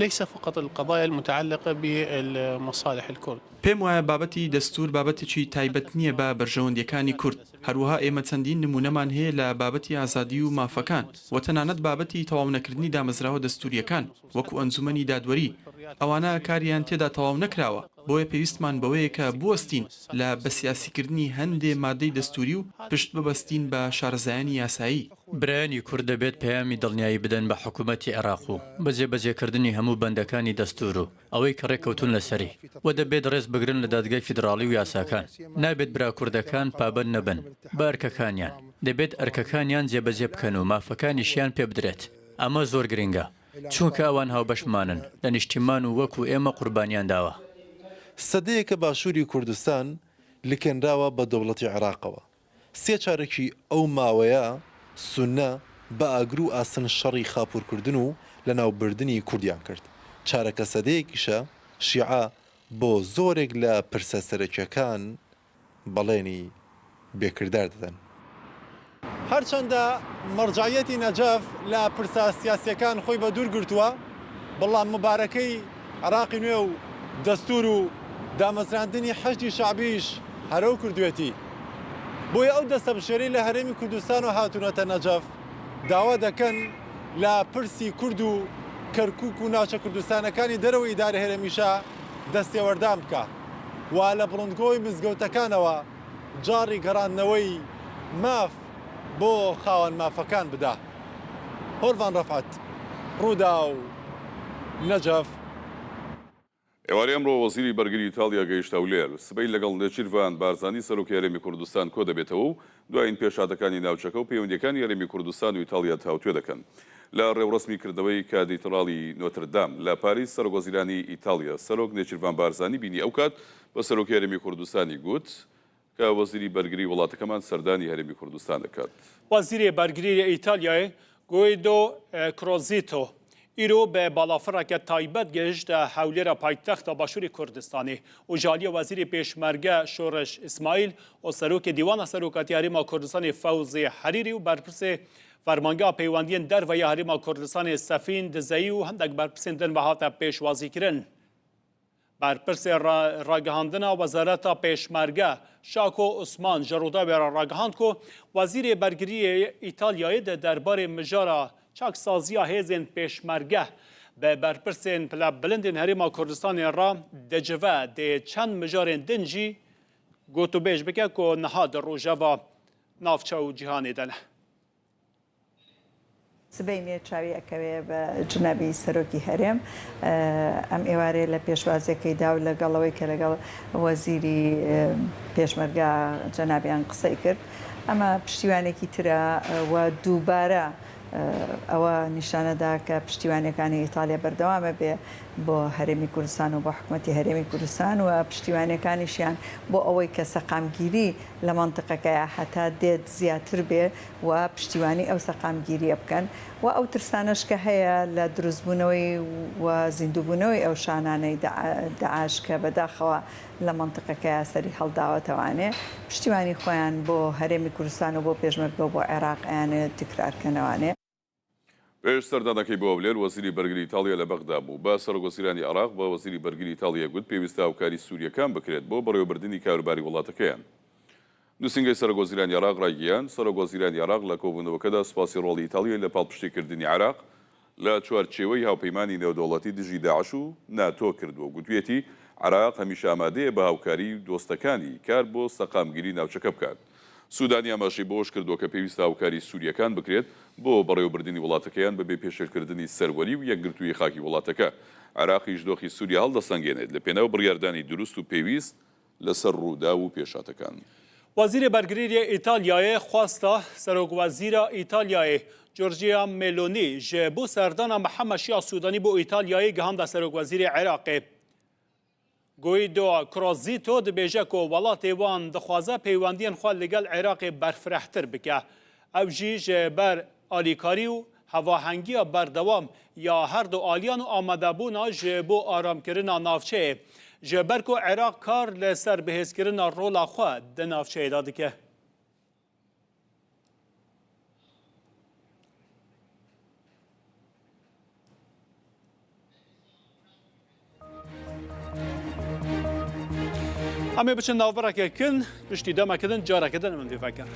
ليس فقط القضايا المتعلقة بالمصالح الكرد. پێم وایە بابەتی دەستور بابەتێکی تایبەت نییە بە بەرژەوەندیەکانی کورد. هەروەها ئێمە چەندین نمونەمان هەیە لە بابەتی ئازادی و مافەکان و تەنانەت بابەتی تەواو نەکردنی دامەزراوە دەستوریەکان وەکو ئەنجومەنی دادوەری ئەوانە کاریان تێدا تەواو نەکراوە. بۆیە پێویستمان بەوەیە کە بوەستین لە بەسیاسیکردنی هەندێ مادەی دەستوری و پشت ببەستین بە شارەزایانی یاسایی. برایانی کورد دەبێت پەیامی دڵنیایی بدەن بە حکوومەتی عێراق و بەجێبەجێکردنی هەموو بەندەکانی دەستور و ئەوەی کە ڕێککەوتون لەسەری و دەبێت ڕێز بگرن لە دادگای فیدراڵی و یاساکان. نابێت برا کوردەکان پابەند نەبن بە ئەرکەکانیان. دەبێت ئەرکەکانیان جێبەجێ بکەن و مافەکانیشیان پێ بدرێت. ئەمە زۆر گرنگە چونکە ئەوان هاوبەشمانن لە نیشتیمان و وەکو ئێمە قوربانیان داوە. سەدەیەکە باشووری کوردستان لکێنراوە بە دەوڵەتی عێراقەوە. سێ چارەکی ئەو ماوەیە سونە بە ئاگر و ئاسن شەڕی خاپوورکردن و لە ناوبردننی کوردیان کرد. چارەکە سەدەیەکیشە شیعە بۆ زۆرێک لە پرسە سەرەکیەکان بەڵێنی بێکردار دەدەن. هەرچەندە مەرجعیەتی نەجەف لە پرسە سیاسیەکان خۆی بە دوور گرتووە، بەڵام مبارەکەی عێراقی نوێ و دەستور و دامەزراندنی حەشتی شعبیش هەرەو کردوێتی. بۆیە ئەو دەستە بشێری لە هەرێمی کوردستان و هاتوونەتە نەجەف داوا دەکەن لە پرسی کورد و کەرکووک و ناوچە کوردستانەکانی دەرەوە ئیدارە هەرێمیشە دەستێوەردان بکە و لە بڵندگۆی مزگەوتەکانەوە جاری گەڕاندنەوەی ماف بۆ خاوەن مافەکان بدا. هۆرڤان ڕەفعەت، ڕوودا و نەجەف. ئێوارە ئەمڕۆ وەزیری بەرگری ئیتالیا گەیشتە لێر سبەی لەگەڵ نێچیروان بارزانی سەرۆکی هەرێمی کوردستان کۆ دەبێتەوە و دوایین پێشاتەکانی ناوچەکە و پەیوەندیەکانی هەرێمی کوردستان و ئیتالیا هاوتوێ دەکەن. لە ڕێوڕسمی کردەوەی کاتیدراڵی نۆتردام لە پاریس سەرۆکوەزیرانی ئیتالیا سەرۆک نێچیروان بارزانی بینی ئەو کات بە سەرۆکی هەرێمی کوردستانی گوت کە وەزیری بەرگری وڵاتەکەمان سەردانی هەرێمی کوردستان دەکات. وەزیری بەرگری ئیتالیای گویدۆ کرۆزیتۆ ئیرۆ بە باڵافڕێکە تایبەت گەشتە هەولێرە پایتەختە باشووری کوردستانی و ژالیە وەزیری پێشمەرگە شۆڕش ئیسماعیل و سەرۆکی دیوانە سەرۆکاتی هەرێما کوردستانی فەوزی حەریری و بەرپرسێ فەرمانگا پەیوەندیên دەرڤەیە هەرێما کوردستانی سەفین دزەیی و هەندێک بەرپرسên din بەهاتە پێشوازیکردن. بەرپرسێ ڕاگەهاندنا وەزارەتە پێشمەرگە شاکۆ عوسمان ji ڕووداوێرە ڕاگەهاند ku وەزیرê بەرگریê ئیتالیایê de derbarê mijara çaksaziya hêzên pêşmergeh bi berpirsên bilindên Herêma Kurdistanê ra dicive dê çend mijarên din jî gotûbêj bike ku niha di rojeva navçe û cîhanê de ne. سبەی چاویەکەوێ بە جنەبی سەرۆکی هەرێم ئەم ئێوارێ لە پێشوازەکەی دا و لەگەڵەوەی کە لەگەڵ وەزیری پێشمەرگا جەنابیان قسەی کرد ئەمە پشتیوانێکی ترە و دووبارە ئەوە نیشانەدا کە پشتیوانەکانی ئیتالیا بەردەوامە بێ بۆ هەرێمی کوردستان و بۆ حکوومەتی هەرێمی کوردستان و پشتیوانەکانیشیان بۆ ئەوەی کە سەقامگیری لە مەنتقەکەیە هەتا دێت زیاتر بێ و پشتیوانی ئەو سەقامگیریە بکەن و ئەو ترسانەش کە هەیە لە دروستبوونەوەی و زیندووبوونەوەی ئەو شانانەی داعش کە بەداخەوە لە مەنتقەکەیە سەری هەڵداوەتەوانێ پشتیوانی خۆیان بۆ هەرێمی کوردستان و بۆ پێشمەرگە و بۆ عێراق ئەیانێ تکرارکەنەوانێ. پێش سەردانەکەی بۆ لێر وەزیری بەرگری ئیتالیا لە بەغدا بوو بە سەرۆکوەزیرانی عێراق بە وەزیری بەرگری ئیتالیا گوت پێویستە هاوکاری سووریەکان بکرێت بۆ بەڕێوەبردننی کاروباری وڵاتەکەیان. نووسنگی سەرۆکوەزیرانی عێراق ڕایگەیاند سەرۆکوەزیرانی عێراق لە کۆبوونەوەکەدا سوپاسی ڕۆڵی ئیتالیا لە پاڵپشتیکردنی عێراق لە چوارچێوەی هاوپەیمانی نێودەوڵەتی دژی داعش و ناتۆ کردووە. گوتوێتی عێراق هەمیشە ئامادەیە بە هاوکاری دۆستەکانی کار بۆ سەقامگیری ناوچەکە بکات. سوودانی ئاماژەی بۆش کردووە کە پێویستە هاوکاری سووریەکان بکرێت بۆ بەڕێوەبردننی وڵاتەکەیان بەبێ پێشێلکردنی سەروەری و یەکگرتووی خاکی وڵاتەکە. عێراقیش دۆخی سووریا هەڵدەسەنگێنێت لە پێناو بڕیاردانی دروست و پێویست لەسەر ڕوودا و پێشاتەکان. وەزیری بەرگریە ئیتالیایê خواستا سەرۆکوەزیرە ئیتالیایê جۆرجیا مێلۆنی ji بۆ سەردana Mihemed Şiya Sûdanî بۆ ئیتالیایê gihanda سەرۆکوەزیرê Iraqê. گویدو کرازیتو دبیجه که ولاتی وان دخوازه پیوندین خواه لگل عراق برفرحتر بکه. او جیج بر آلیکاری و هواهنگی بردوام یا هر دو آلیان و آمده بونا جبو آرام کرنا نافچه. جبر که عراق کار لسر بهز کرنا رولا خواه ده نافچه داده که. اما بچن ناوبرا که کن پشتی دما کدن جارا کدن من دیفکر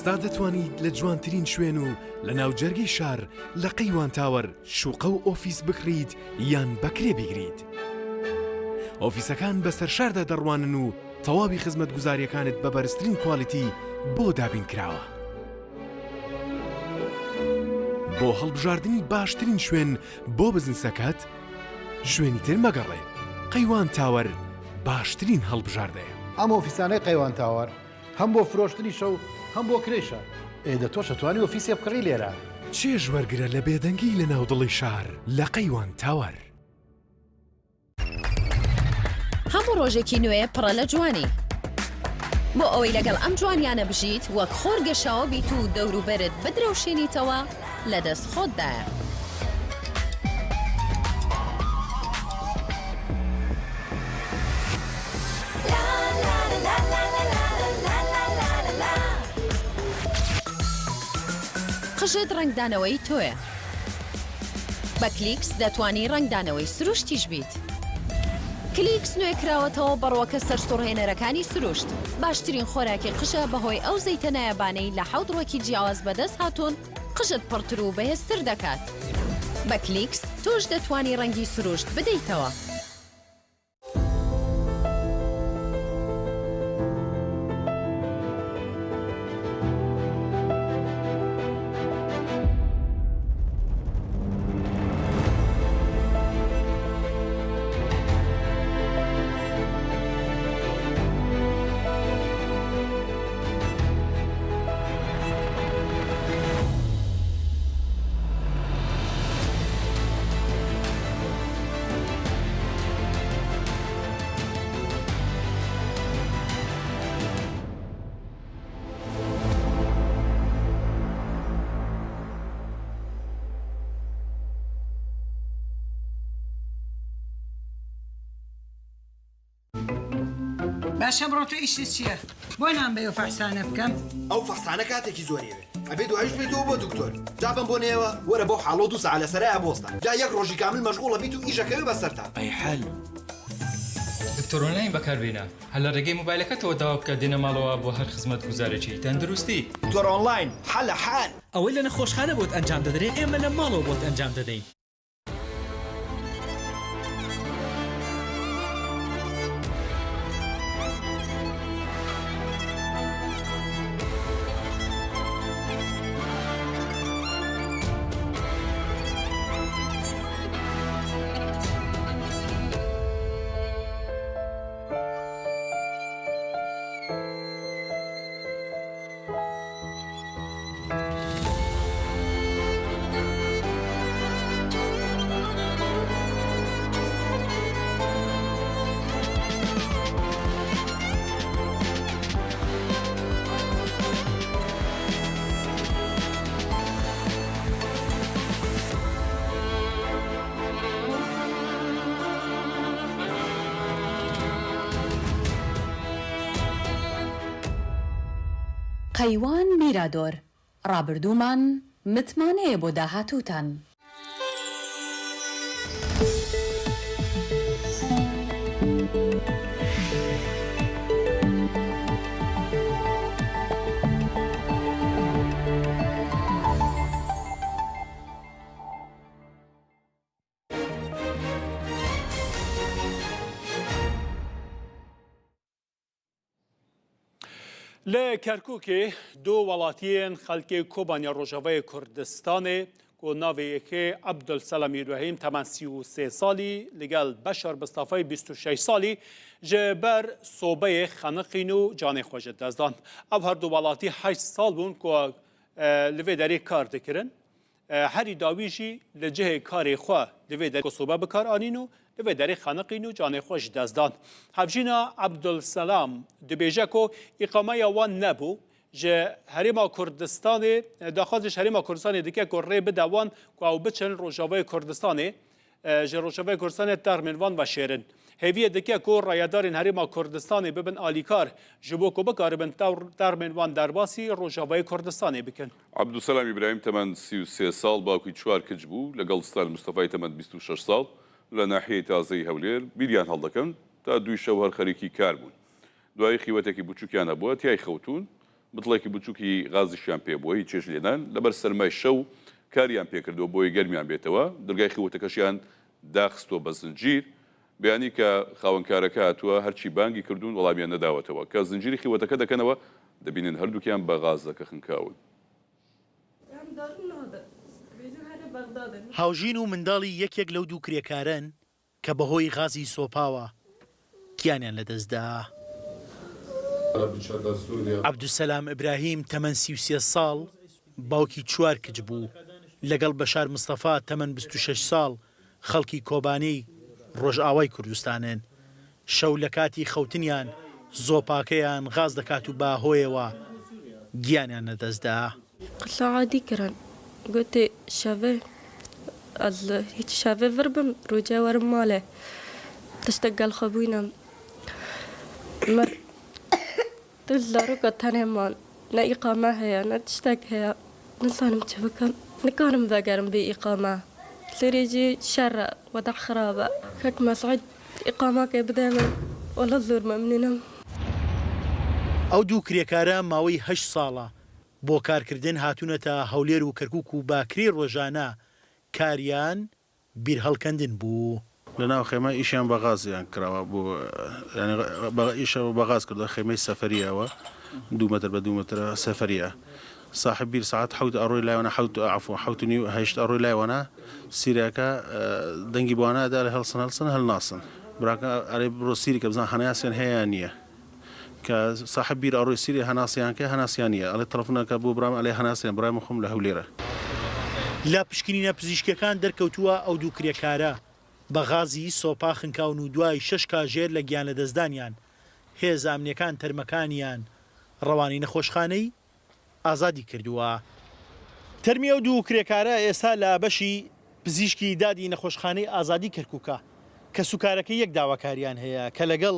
ئێستا دەتوانیت لە جوانترین شوێن و لە ناوجەرگەی شار لە قەیوان تاوەر شوقە و ئۆفیس بکڕیت یان بەکرێ بیگریت. ئۆفیسەکان بەسەر شاردا دەڕوانن و تەواوی خزمەت گوزاریەکانت بە بەرزترین کواڵیتی بۆ دابین کراوە. بۆ هەڵبژاردننی باشترین شوێن بۆ بزنسەکەت شوێنی تر مەگەڕێ. قەیوان تاوەر باشترین هەڵبژاردەیە. ئەم ئۆفیسانەی قەیوان تاوەر هەم بۆ فرۆشتنی شەو هەم بۆ کرێشە. ئێدە تۆش ئەتوانی ئۆفیسێ بکڕی لێرە. چێژ وەرگرە لە بێدەنگی لە ناودڵی شار لە قەیوان تاوەر. هەموو ڕۆژێکی نوێ پڕە لە جوانی. بۆ ئەوەی لەگەڵ ئەم جوانیانە بژیت وەک خۆر گەشاوە بیت و دەوروبەرت بدرەوشێنیتەوە لە دەست خۆتدایە. قژت ڕنگدانەوەی تۆیە. بە کلیکس دەتوانی ڕنگدانەوەی سروشتیش بیت. کلیکس نوێکراوەتەوە بەڕۆکە سەرسوڕهێنەرەکانی سروشت. باشترین خۆراکی قژە بەهۆی ئەو زەیتە نایەبانەی لە حەوت ڕۆکی جیاواز بەدەست هاتوون قژت پڕتر و بەهێزتر دەکات. بە کلیکس تۆش دەتوانی ڕەنگی سروشت بدەیتەوە. باشە بڕۆ تۆ ئیشت چییە؟ بۆی نام بێ و فەحسانە بکەم؟ ئەو فەحسانە کاتێکی زۆریەوێ ئەبێ دوایش بێتەوە بۆ دکتۆر جابم بۆ نێوە وەرە بۆ حاڵۆ دوو سەعات لەسەرایە بۆستە جا یەک ڕۆژی کامل مەشغوڵە بیت و ئیشەکەوێ بەسەرتا ئەی حەل دکتۆر ئۆنلاین بەکاربێنە هەل لە ڕێگەی مۆبایلەکەتەوە داوا بکە دێنە ماڵەوە بۆ هەر خزمەت گوزارێکی تەندروستی دکتۆر ئۆنلاین حەلە حال ئەوەی لە نەخۆشخانە بۆت ئەنجام دەدرێت ئێمە لە ماڵەوە بۆت ئەنجام دەدەین. قەیوان میرادۆر ڕابردوومان متمانەیە بۆ داهاتووتان. لە کەرکووکێ دوو وڵاتیان خەڵکی کۆبانیا ڕۆژاوای کوردستانê ku navê Abdulselam İbrahim temen 33 salî ligel Beşar Mustafayê 26 salî ji ber sobeyê xeniqîn û canê xwe ji dest dan. Ev her du welatî 8 sal bûn ku li vê derê kar dikirin. Herî dawî jî li cihê karê xwe li vê derê sobe bikar anîn û li vê derê xeniqîn û canê xwe ji dest dan. Hevjîna Abdulselam dibêje ku îqameya wan nebû ji Herêma Kurdistanê daxwaz ji Herêma Kurdistanê dike ku rê bide wan ku ew biçin Rojavayê Kurdistanê ji Rojavayê Kurdistanê termên wan veşêrin. Hêviye dike ku rayedarên Herêma Kurdistanê bibin alîkar ji bo ku bikaribin termên wan derbasî Rojavayê Kurdistanê bikin. Abdulselam İbrahim temen 33 sal باوکی 4 کچ بوو لەگەڵ ستال مستەفای temen 26 ساڵ لە ناحیەی تازەی هەولێر بیریان هەڵدەکەن تا دوی شەو هەر خەریکی کار بوون. دوای خیوەتێکی بچووکیان هەبووە تیای خەوتون بتڵێکی بچووکی غازیشیان پێ بووە هیچ چێژ لێنان لەبەر سەرمای شەو کاریان پێکردەوە بۆی گەرمیان بێتەوە دەرگای خیوەتەکەشیان داخستۆ بە زنجیر بەیانی کە خاوەنکارەکە هاتووە هەرچی بانگی کردوون وەڵامیان نەداوەتەوە کە زنجیری خیوەتەکە دەکەنەوە دەبینن هەردووکیان بە غازەکە خنکاون. هاوژین و منداڵی یەکێک لەو دوو کرێکارن کە بەهۆی غازی سۆپاوە گیانیان لەدەستدا. عەبدولسەلام ئیبراهیم تەمەن 33 ساڵ باوکی 4 کچ بوو لەگەڵ بەشار مستەفا تەمەن 26 ساڵ خەڵکی کۆبانەی ڕۆژئاوای کوردستانن. شەو لە کاتی خەوتنیان زۆپاکەیان غاز دەکات و باهۆیەوە گیانیان لەدەستدا. قسە عادی کردن گوتی شەوێ هیچ شەوێ وربم ڕووجێ وەرم ماڵێ تشتێک گەڵ خەبووینم زارۆکە تەنێمان نە ئیقامە هەیە نە تشتێک هەیە نزانم چ بکەم نکارم بەگەرم بێ ئیقامە سرێجی شەڕە وەدە خراپە کەک مەسعود ئیقاماکێ بدە من وەڵە زۆر مەمنونم. ئەو دوو کرێکارە ماوەی 8 ساڵە بۆ کارکردن هاتوونەتە هەولێر و کەرکووک و باکری ڕۆژانە کاریان بیر هەڵکەندن بوو. لەناو خێمە ئیشیان بە غازیان کراوە بۆ ئیشە بە غاز کردە خێمەی سەفەریەوە 2 متر بە 2 متر سەفەریە صاحب بیر ساعت حوت ئەڕۆی لایوانە عفو حوتنی و هەشت ئەڕۆی لایوانە سیرەکە دەنگی بوانەدا لە هەڵسن هەڵناسن براکە ئەرێ بڕۆ سیری کە بزان هەناسیان هەیە نییە کە صاحب بیر ئەڕۆی سیری هەناسیان کە هەناسیان نیە ئەڵێ تەلەفۆنەکە بۆ برام ئەلێ هەناسیان برای مخم لە هەولێرە. لە پشکنینە پزیشکەکان دەرکەوتووە ئەو دوو کرێکارە بە غازی سۆپا خنکاون و دوای 6 کاژێر لە گیان لەدەستدانیان هێز ئامنیەکان تەرمەکانیان ڕەوانی نەخۆشخانەی ئازادی کردووە. تەرمی ئەو دوو کرێکارە ئێستا لە بەشی پزیشکی دادی نەخۆشخانەی ئازادی کەرکووکە کە سوکارەکە یەک داواکاریان هەیە کە لەگەڵ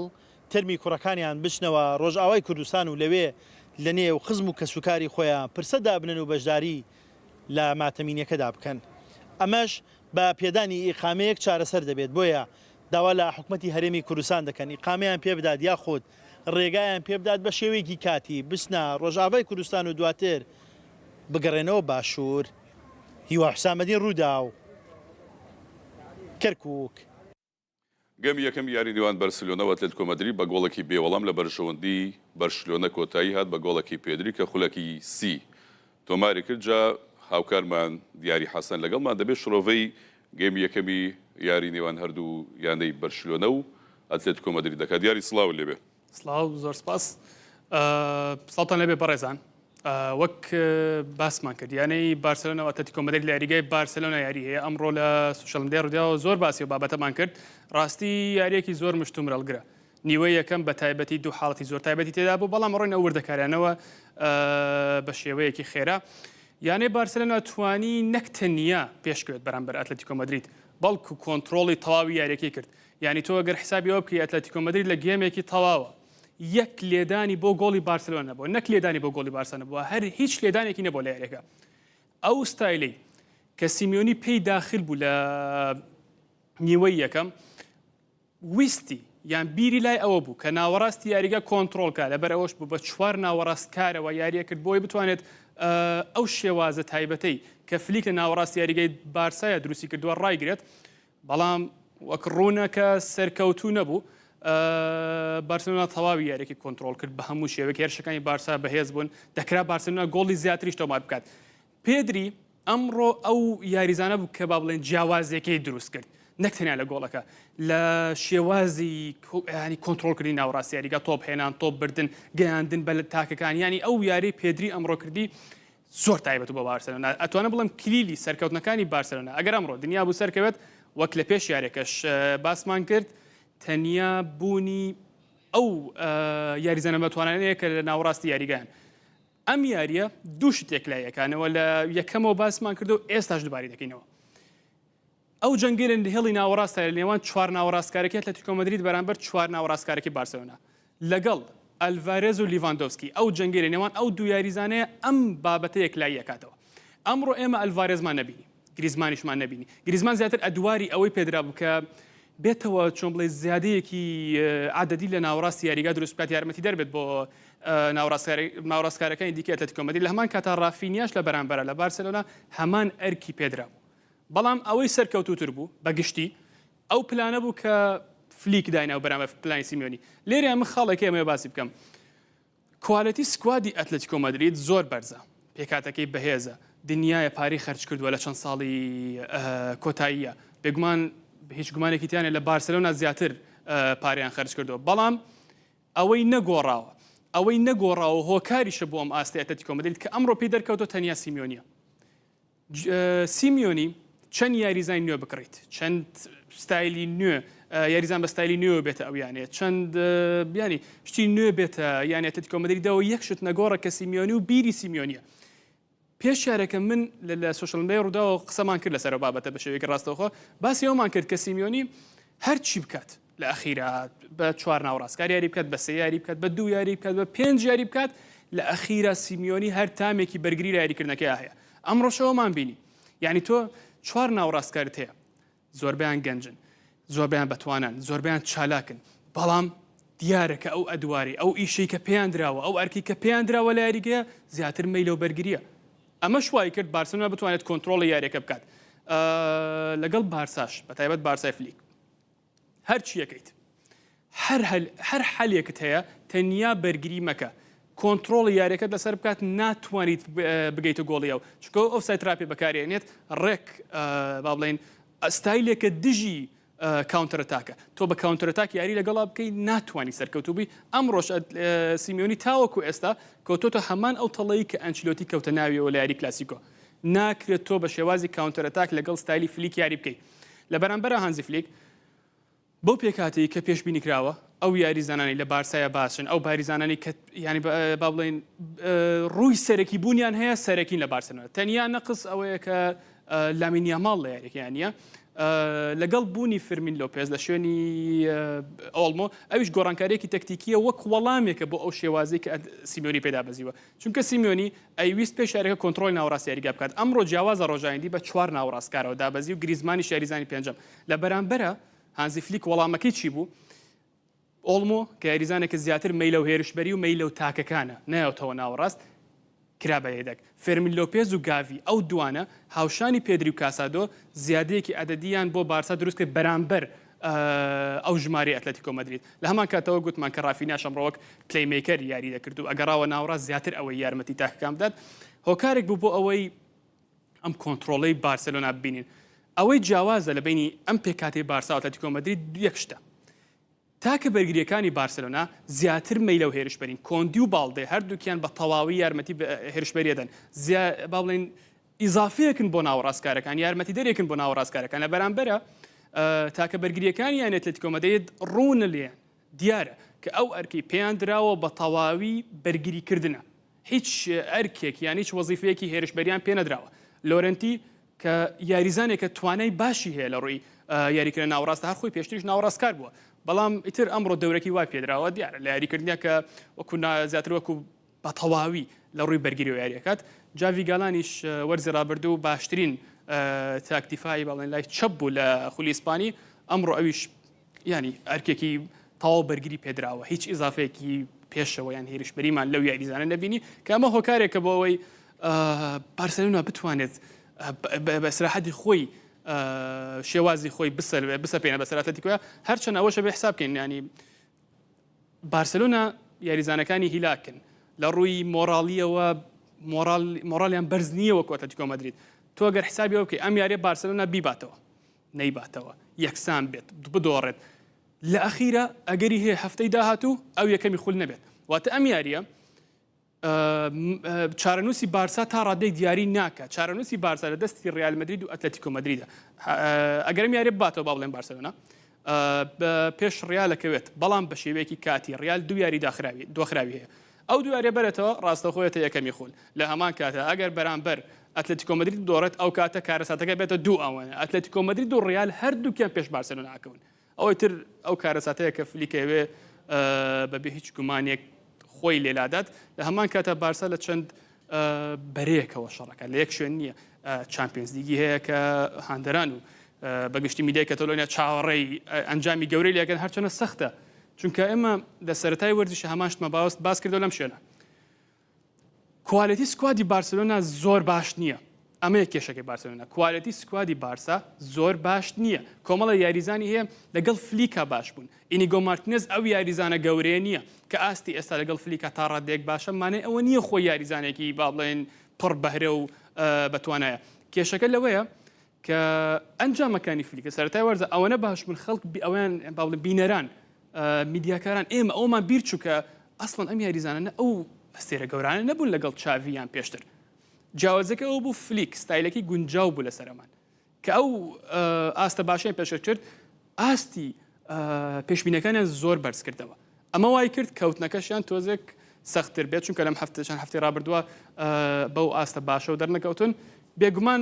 تەرمی کوڕەکانیان بچنەوە ڕۆژئاوای کوردستان و لەوێ لە نێو خزم و کە سوکاری خۆیان پرسە دابنن و بەشداری لە ماتەمینیەکەدا بکەن. ئەمەش بە پێدانی ئیقامەیەک چارەسەر دەبێت بۆیە داوا لە حکوومەتی هەرێمی کوردستان دەکەن ئیقامەیان پێ بدات یا خۆت ڕێگایان پێ بدات بە شێوەیەکی کاتی بچنە ڕۆژاوای کوردستان و دواتر بگەڕێنەوە باشوور هیوا حسامەدین ڕوودا و کەرکووک. گەمی یەکەم یاری دیوان بەرسلۆنەوە ئەتلێتیکۆ مەدرید بە گۆڵێکی بێوەڵام لە بەرژەوەندی بەرشلۆنە کۆتایی هات بە گۆڵێکی پێدری کە خولەکی سی تۆماری کرد جا هاوکارمان دیاری حەسەن لەگەڵمان دەبێت شڕۆڤەی گەمی یەکەمی یاری نێوان هەردوو یانەی بەرشلۆنە و ئەتلێتیکۆ مەدرید دەکات. دیاری سڵاو لێبێ. سڵاو زۆر سپاس سڵتان لێبێ بەڕێزان وەک باسمان کرد یانەی بارسلۆنە و ئەتلێتیکۆ مەدرید لە یاریگای بارسلۆنە یاری هەیە ئەمڕۆ لە سوشەل میدیا ڕووداوە زۆر باسی و بابەتەمان کرد ڕاستی یاریەکی زۆر مشتومڕەلگرە نیوەی یەکەم بە تایبەتی دوو حاڵەتی زۆر تایبەتی تێدا بوو بەڵام ڕۆینە وردەکاریانەوە بە شێوەیەکی خێرا یانەی بارسلۆنە توانی نەکتەنیا پێشکەوێت بەرامبەر ئەتلێتیکۆ مەدرید بەڵکو کۆنتترۆڵی تەواوی یاریەکەی کرد یعنی تۆ ئەگەر حسابی ئەوە بکەی ئەتلێتیکۆ مەدرید لە گێمێکی تەواوە یەک لێدانی بۆ گۆڵی بارسلۆنە نەبووە نەک لێدانی بۆ گۆڵی بارسلۆنە بووە هەر هیچ لێدانێکی نەبووە لە یاریەکە. ئەو ستایلەی کە سیمیۆنی پێی داخل بوو لە نیوەی یەکەم ویستی یان بیری لای ئەوە بوو کە ناوەڕاستی یاریگە کۆنتترۆلکە لەبەر ئەوەش بوو بە 4 ناوەڕاستکارەوە یاریە کرد بۆی بتوانێت ئەو شێوازە تایبەتەی کە فلیک لە ناوەڕاستی یاریگەی بارسایە دروستی کردووە ڕایگرێت بەڵام وەک ڕوونەکە سەرکەوتوو نەبوو بارسلۆنا تەواوی یاریێکی کۆنتترۆل کرد بە هەموو شێوەیەک هێرشەکانی بارسا بەهێز بوون دەکرا بارسلۆنا گۆڵی زیاتریش تۆمار بکات. پێدری ئەمڕۆ ئەو یاریزانە بوو کە با بڵێن جیاوازێکی دروست کرد نەکتەنیا لە گۆڵەکە لە شێوازی ینی کۆنتترۆلکردی ناوڕاستی یاریگە تۆپ هێنان تۆپ بردن گەیاندن بە تاکەکان ینی ئەو یاری پێدری ئەمڕۆ کردی زۆر تایبەت بۆ بارسلۆنا ئەتوانە بڵم کلیلی سەرکەوتنەکانی بارسلۆنا ئەگەر ئەمڕۆ دنیا بوو سەرکەوێت وەک لە پێش یاریەکەش باسمان کرد تەنیا بوونی ئەو یاریزانە بەتوانانەیە کە لە ناوڕاستی یاریگەیان ئەم یاریە دوو شتێک لایەکانەوە لە یەکەمەوە باسمان کردو ئێستاش دووباری دەکەینەوە ئەو جەنگێرە هێڵی ناوەڕاستە لە نێوان چوار ناوەڕاستکارێکی ئەتلێتیکۆ مەدرید بەرامبەر چوار ناوەڕاستکارێکی بارسلۆنا لەگەڵ ئەلڤارێز و لیڤاندۆفسکی ئەو جەنگێرە نێوان ئەو دوو یاریزانەیە ئەم بابەتە یەکلایی یەکاتەوە ئەمڕۆ ئێمە ئەلڤارێزمان نەبینی گریزمانیشمان نەبینی گریزمان زیاتر ئەدواری ئەوەی پێدرا بوو کە بێتەوە چۆن بڵێ زیادەیەکی عادەدی لە ناوەڕاستی یاریگا دروست بکات یارمەتی دەربێت بۆ ناوەڕاستکارەکانی دیکە ئەتلێتیکۆ مەدرید لە هەمان کاتا ڕافینیاش لە بەرامبەرە لە بارسلۆنا هەمان ئەرکی پێدرا بوو بەڵام ئەوەی سەرکەوتوتر بوو بەگشتی ئەو پلانە بوو کە فلیک دایناو بەرامبەر پلانی سیمیۆنی لێرە من خاڵێکی ئەمە باسی بکەم کوالەتی سکوادی ئەتلێتیکۆ مەدرید زۆر بەرزە پێکاتەکەی بەهێزە دنیای پارەی خەرج کردووە لە چەند ساڵی کۆتاییە بێگومان هیچ گومانێکی تیانێ لە بارسلۆنا زیاتر پاریان خەرج کردووە بەڵام ئەوەی نەگۆڕاوە هۆکاریشە بۆ ئەم ئاستی ئەتلێتیکۆ مەدرید کە ئەمڕۆ پێی دەرکەوتۆ تەنیا سیمیۆنیە سیمیۆنی چەند یاریزانی نوێ بکڕیت چەند ستایلی نوێ یاریزان بە ستایلی نوێ بێتە ئەویانێت چەند بیانی شتی نوێ بێتە یانی ئەتلێتیکۆ مەدریدەوە یەک شت نەگۆڕە کە سیمیۆنی و بیری سیمیۆنیە پێش یارەکە من لە سوشەل میدیای ڕووداوە قسەمان کرد لەسەر بابەتە بە شێوەیەکی ڕاستەوخۆ باسی ئەومان کرد کە سیمیۆنی هەر چی بکات لە ئەخیرا بە چوار ناوڕاستکار یاری بکات بە سێ یاری بکات بە دوو یاری بکات بە پێنج یاری بکات لە ئەخیرا سیمیۆنی هەر تامێکی بەرگری لە یاریکردنەکەی هەیە ئەمڕۆ شەوەمان بینی یعنی تۆ چوار ناوڕاستکارت هەیە زۆربیان گەنجن زۆربیان بەتوانن زۆربیان چالاکن بەڵام دیارەکە ئەو ئەدواری ئەو ئیشەی کە پێیان دراوە ئەو ئەرکی کە پێیان دراوە لە یاریگەیە زیاتر مەیلە و بەرگریە ئەمە شوای کرد بارسلۆنا بتوانێت کۆنتترۆڵی یاریەکە بکات لەگەڵ بارساش بە تایبەت بارسای فلیک هەر چیەکەیت هەر حەلێکت هەیە تەنیا بەرگری مەکە کۆنتترۆڵی یاریەکەت لەسەر بکات ناتوانیت بگەیتە گۆڵیەوە چکۆ ئۆفساید تراپی بەکارێنێت ڕێک با بڵێن ستایلێکە دژی کاونتەرەتاکە تۆ بە کاونتەرەتاک یاری لەگەڵا بکەیت ناتوانانی سەرکەوتوبی ئەمڕۆژ سیمیۆنی تاوەکو ئێستا کەوتۆتە هەمان ئەو تەڵەیی کە ئەنچلۆتی کەوتە ناویەوە لە یاری کلاسیکۆ ناکرێت تۆ بە شێوازی کاونتەرەتاک لەگەڵ ستایلی فلیک یاری بکەیت لە بەرامبەر هانزی فلیک بەو پێکاتی کە پێشبینی کراوە ئەو یاریزانانی لە بارسایە باشن ئەو باریزانانی کە ینی با بڵێن ڕووی سەرەکی بوونیان هەیە سەرەکین لە بارسلۆنا تەنیا نەقص ئەوەیە کە لامین یامال لە یاریەکەیان نیە لەگەڵ بوونی فەرمین لۆپێز لە شوێنی ئۆڵمۆ ئەویش گۆڕانکاریەکی تەکتیکیە وەک وەڵامێکە بۆ ئەو شێوازی کە سیمیۆنی پێدا بەزیوە چونکە سیمیۆنی ئەیویست پێش یاریەکە کۆنتترۆلی ناوەڕاستی یاریگا بکات ئەمڕۆ جیاوازە ڕۆژایندی بە چوار ناوەڕاستکارەوە دابەزی و گریزمانی یاریزانی پێنجەم لە بەرامبەرە هانزی فلیک وەڵامەکەی چی بوو ئۆڵمۆ کە یاریزانێکە زیاتر مەیلە و هێرشبەری و مەیلە و تاکەکانە نایەوتەوە ناوەڕاست کرا بە یەدەک فێرمین لۆپێز و گاڤی ئەو دوانە هاوشانی پێدری و کاسادۆ زیادەیەکی ئەدەدیان بۆ بارسا دروست کرد بەرامبەر ئەو ژماری ئەتلێتیکۆ مەدرید لە هەمان کاتەوە گوتمان کە ڕافینیاش ئەمڕۆوەک پلەیمیکەر یاری دەکرد و ئەگەڕاوە ناوەڕاست زیاتر ئەوەی یارمەتی تاکەکان بدات هۆکارێک بوو بۆ ئەوەی ئەم کۆنتترۆڵەی بارسلۆنا ببینین ئەوەی جیاوازە لە بینی ئەم پێکاتی بارسا و ئەتلێتیکۆ مەدرید یەک شتە تاکە بەرگریەکانی بارسلۆنا زیاتر مەیلە و هێرشبەرین کۆندی و باڵدێ هەردووکیان بە تەواوی یارمەتی هێرشبەریەدەن با بڵێن ئیزافەیەکن بۆ ناوەڕاستکارەکان یارمەتی دەرێکن بۆ ناوەڕاستکارەکان لە بەرامبەرە تاکە بەرگریەکانی یان ئەتلێتیکۆ مەدرید ڕوونە لێیان دیارە کە ئەو ئەرکی پێیان دراوە بە تەواوی بەرگریکردنە هیچ ئەرکێک یان هیچ وەزیفەیەکی هێرشبەریان پێ نەدراوە لۆرنتی کە یاریزانێکە توانای باشی هەیە لە ڕووی یاریکردن ناوەڕاستە هەر خۆی پێشتریش ناوەڕاستکار بووە بەڵام ئیتر ئەمڕۆ دەورەکی وای پێدراوە دیارە لە یاریکردنیا کە وەکو زیاتر وەکو بە تەواوی لە ڕووی بەرگری و یاریەکەات جاوی گاڵانیش وەرزی ڕابردوو و باشترین تاکتیفای بەڵێن لای چەپ بوو لە خولی ئیسپانی ئەمڕۆ ئەویش ینی ئەرکێکی تەواو بەرگری پێدراوە هیچ ئیزافەیەکی پێشەوە یان هێرشبەریمان لەو یاریزانە نەبینی کە ئەمە هۆکارێکە بۆ ئەوەی بارسلۆنا بتوانێت بە سراحەتی خۆی شێوازی خۆی بسەپێنە بە سەر ئەتلێتیکۆیە هەرچەند ئەوەشە بە حساب بکەین ینی بارسلۆنا یاریزانەکانی هیلاکن لە ڕووی مۆراڵیەوە مۆراڵیان بەرز نییە وەکو ئەتلتیکۆ مەدرید تۆ گەر حسابی ئەو بکەی ئەم یاریە بارسلۆنا بیباتەوە نەیباتەوە یەکسان بێت بدۆڕێت لە ئەخیرە ئەگەری هەیە هەفتەی داهاتوو ئەو یەکەمی خول نەبێت واتە ئەم یاریە چارەنووسی بارسا تا ڕادێک دیاری ناکە چارەنووسی بارسا لە دەستی ڕیال مەدرید و ئەتلتیکۆ مەدریدە ئەگەرم یاری باتەوە با بڵێن بارسلۆنا پێش ڕیالەکەوێت بەڵام بە شێوەیەکی کاتی ڕیال دو یاری دۆخراوی هەیە ئەو دو یاریە بەرێتەوە ڕاستەخۆیەتە یەکەمی خول لە هەمان کاتە ئەگەر بەرامبەر ئەتلتیکۆ مەدرید دۆڕێت ئەو کاتە کارەساتەکە بێتە دوو ئەوەنە ئەتلتیکۆ مەدرید و ڕیال هەردووکیان پێش بارسلۆنا ئاکەون ئەوەی تر ئەو کارەساتەیە کە فلیکەوێ بەبێ هیچ گومانێک خۆی لێلادات لە هەمان کاتە بارسا لە چەند بەرەیەکەوە شەڕەکە لە یەک شوێن نییە چامپیۆنز لیگی هەیە کە هاندەران و بەگشتی میدیای کەتەلۆنیا چاوەڕێی ئەنجامی گەورەی لەگەن هەرچەنە سەختە چونکە ئێمە لە سەرەتای وەرزشە هەماشتمە باس کردو لەم شوێنە کوالیتی سکوادی بارسلۆنا زۆر باش نییە ئەمەیە کێشەکەی بارسلۆنا کوالیتی سکوادی بارسا زۆر باش نییە کۆمەڵە یاریزانی هەیە لەگەڵ فلیکا باش بوون ئینیگۆ مارتینێز ئەو یاریزانە گەورەیە نییە کە ئاستی ئێستا لەگەڵ فلیکا تا ڕادێک باشە مانێ ئەوە نییە خۆی یاریزانێکی با بڵێن پڕ بەهرە و بەتوانایە کێشەکە لەوەیە کە ئەنجامەکانی فلیکە سەرەتای وەرزە ئەوەنە باش بوون خەڵک ئەویان با بڵێن بینەران میدیاکاران ئێمە ئەومان بیر چووکە ئەسڵەن ئەم یاریزانە ئەو ئەستێرە گەورانە نەبوون لەگەڵ چاڤیان پێشتر جیاوازەکە ئەو بوو فلیک ستایلەکەی گونجاو بوو لە سەرمان کە ئەو ئاستە باشیان پێشە کرد ئاستی پێشبینەکانیان زۆر بەرز کردەوە ئەمە وای کرد کەوتنەکەشیان تۆزێک سەختتر بێت چونکە لەم هەفتەشان هەفتی ڕابردووە بەو ئاستە باشە و دەرنەکەوتن بێگومان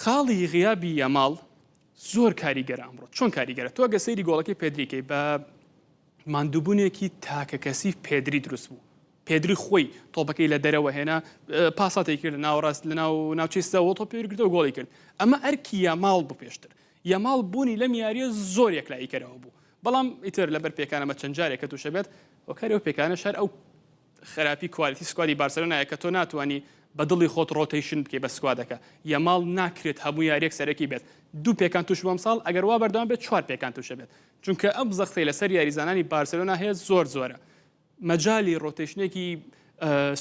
خاڵی غیابی یەماڵ زۆر کاریگەرە ئەمڕۆ چۆن کاریگەرە تۆ گە سەیری گۆڵەکەی پێدریکەی بە ماندووبوونێکی تاکە کەسی پێدری دروست بوو پێدری خۆی تۆپەکەی لە دەرەوە هێنا پاساتی کرد ناوەڕاست لە ناوچەی سەوە تۆ پێگرتەوە گۆڵی کرد ئەمە ئەرکی یەماڵ بوو پێشتر یەماڵ بوونی لەم یاریە زۆر یەکلاییکەرەوە بوو بەڵام ئیتر لەبەر پێکانەمە چەند جارێکە تووشە بێت وەکاری ئەو پێکانە شەر ئەو خراپی کوالیتی سکوادی بارسلۆنایە کە تۆ ناتوانانی بە دڵی خۆت ڕۆتەیشن بکەی بە سکوادەکە یەماڵ ناکرێت هەموو یاریەک سەرەکی بێت دوو پێکان توش بۆم ساڵ ئەگەر وا بەردەوام بێت چوار پێکان تووشە بێت چونکە ئەم زەختەی لەسەر یاریزانانی بارسلۆنا هەیە زۆرە مەجای ڕۆتەیشنێکی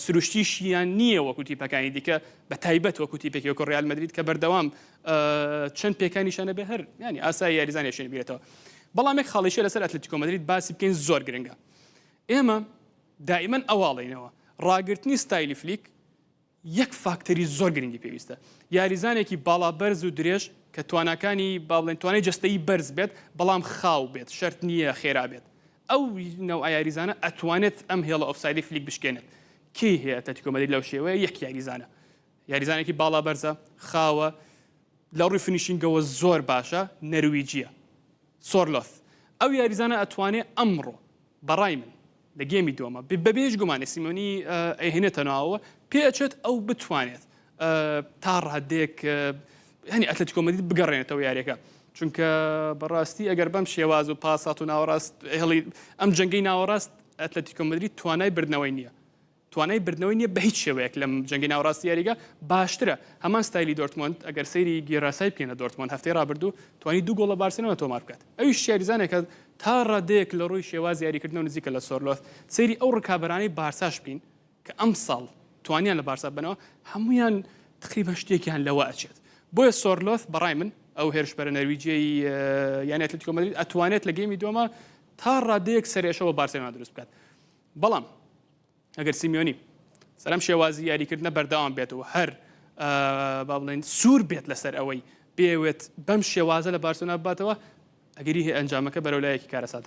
سروشتیشیان نییە وەکو تیپەکانی دیکە بە تایبەت وەکو تیپێکی وەکو ڕیال مەدرید کە بەردەوام چەند پێکانیشانە بێ هەر ینی ئاسایی یاریزانیشێن بێتەوە بەڵام ێک خاڵیشە لەسەر ئەتلتیکۆ مەدرید باسی بکەین زۆر گرنگە ئێمە دائیمەن ئەواڵینەوە ڕاگررتنی ستایلی فلیک یەک فاکتەری زۆر گرنگی پێویستە یاریزانێکی باڵا بەرز و درێژ کە توانەکانی با بڵێن توانای جەستەیی بەرز بێت بەڵام خاو بێت شەرت نییە خێرا بێت ئەو نەوع یاریزانە ئەتوانێت ئەم هێڵە ئۆفسایدی فلیک بشکێنێت کێ هەیە ئەتلتیکۆ مەدرید لەو شێوەیە یەک یاریزانە یاریزانێکی باڵا بەرزە خاوە لە ڕووی فینیشینگەوە زۆر باشە نەرویجیە سۆرلۆث ئەو یاریزانە ئەتوانێت ئەمڕۆ بەڕای من لە گێمی دووەمە بەبێژ گومانێ سیمۆنی ئەهێنێتە ناوەوە پێچێت ئەو بتوانێت تا ڕادێک ینی ئەتلتیکۆ مەدرید بگەڕێنێتەوە یاریەکە چونکە بەڕاستی ئەگەر بەم شێواز و پاسات و ناوەڕاست هێڵی ئەم جەنگەی ناوەڕاست ئەتلتیکۆ مەدرید توانای بردنەوەی نییە توانای بردنەوەی نییە بە هیچ شێوەیەک لەم جەنگی ناوەڕاستی یاریگە باشترە هەمان ستایلی دۆرتمۆند ئەگەر سەیری گێڕاسای بکەنە دۆرتمۆند هەفتەی ڕابردوو توانی دوو گۆڵ لە بارسلۆنا تۆمار بکات ئەویش یاریزانێکە تا ڕادەیەک لە ڕووی شێواز یاریکردنەوە نزیکە لە سۆرلۆث سەیری ئەو ڕکابەرانەی بارساش بین کە ئەم ساڵ توانیان لە بارسا بنەوە هەمویان تقریبا شتێکیان لەوە ئەچێت بۆیە سۆرلۆث بەڕای من ئەو هێرشبەرە نەرویجیەی یانی ئەتلتیکۆ مەدرید ئەتوانێت لە گەیمی دووەمە تا ڕادەیەک سەرێشەوە بارسلۆنا دروست بکات بەڵام ئەگەر سیمیۆنی سەرم شێوازی یاریکردنە بەردەوام بێتەوە هەر با بڵێن سوور بێت لەسەر ئەوەی بێوێت بەم شێوازە لە بارسلۆنا بباتەوە ئەگەری هەیە ئەنجامەکە بەرەولایەکی کارەسات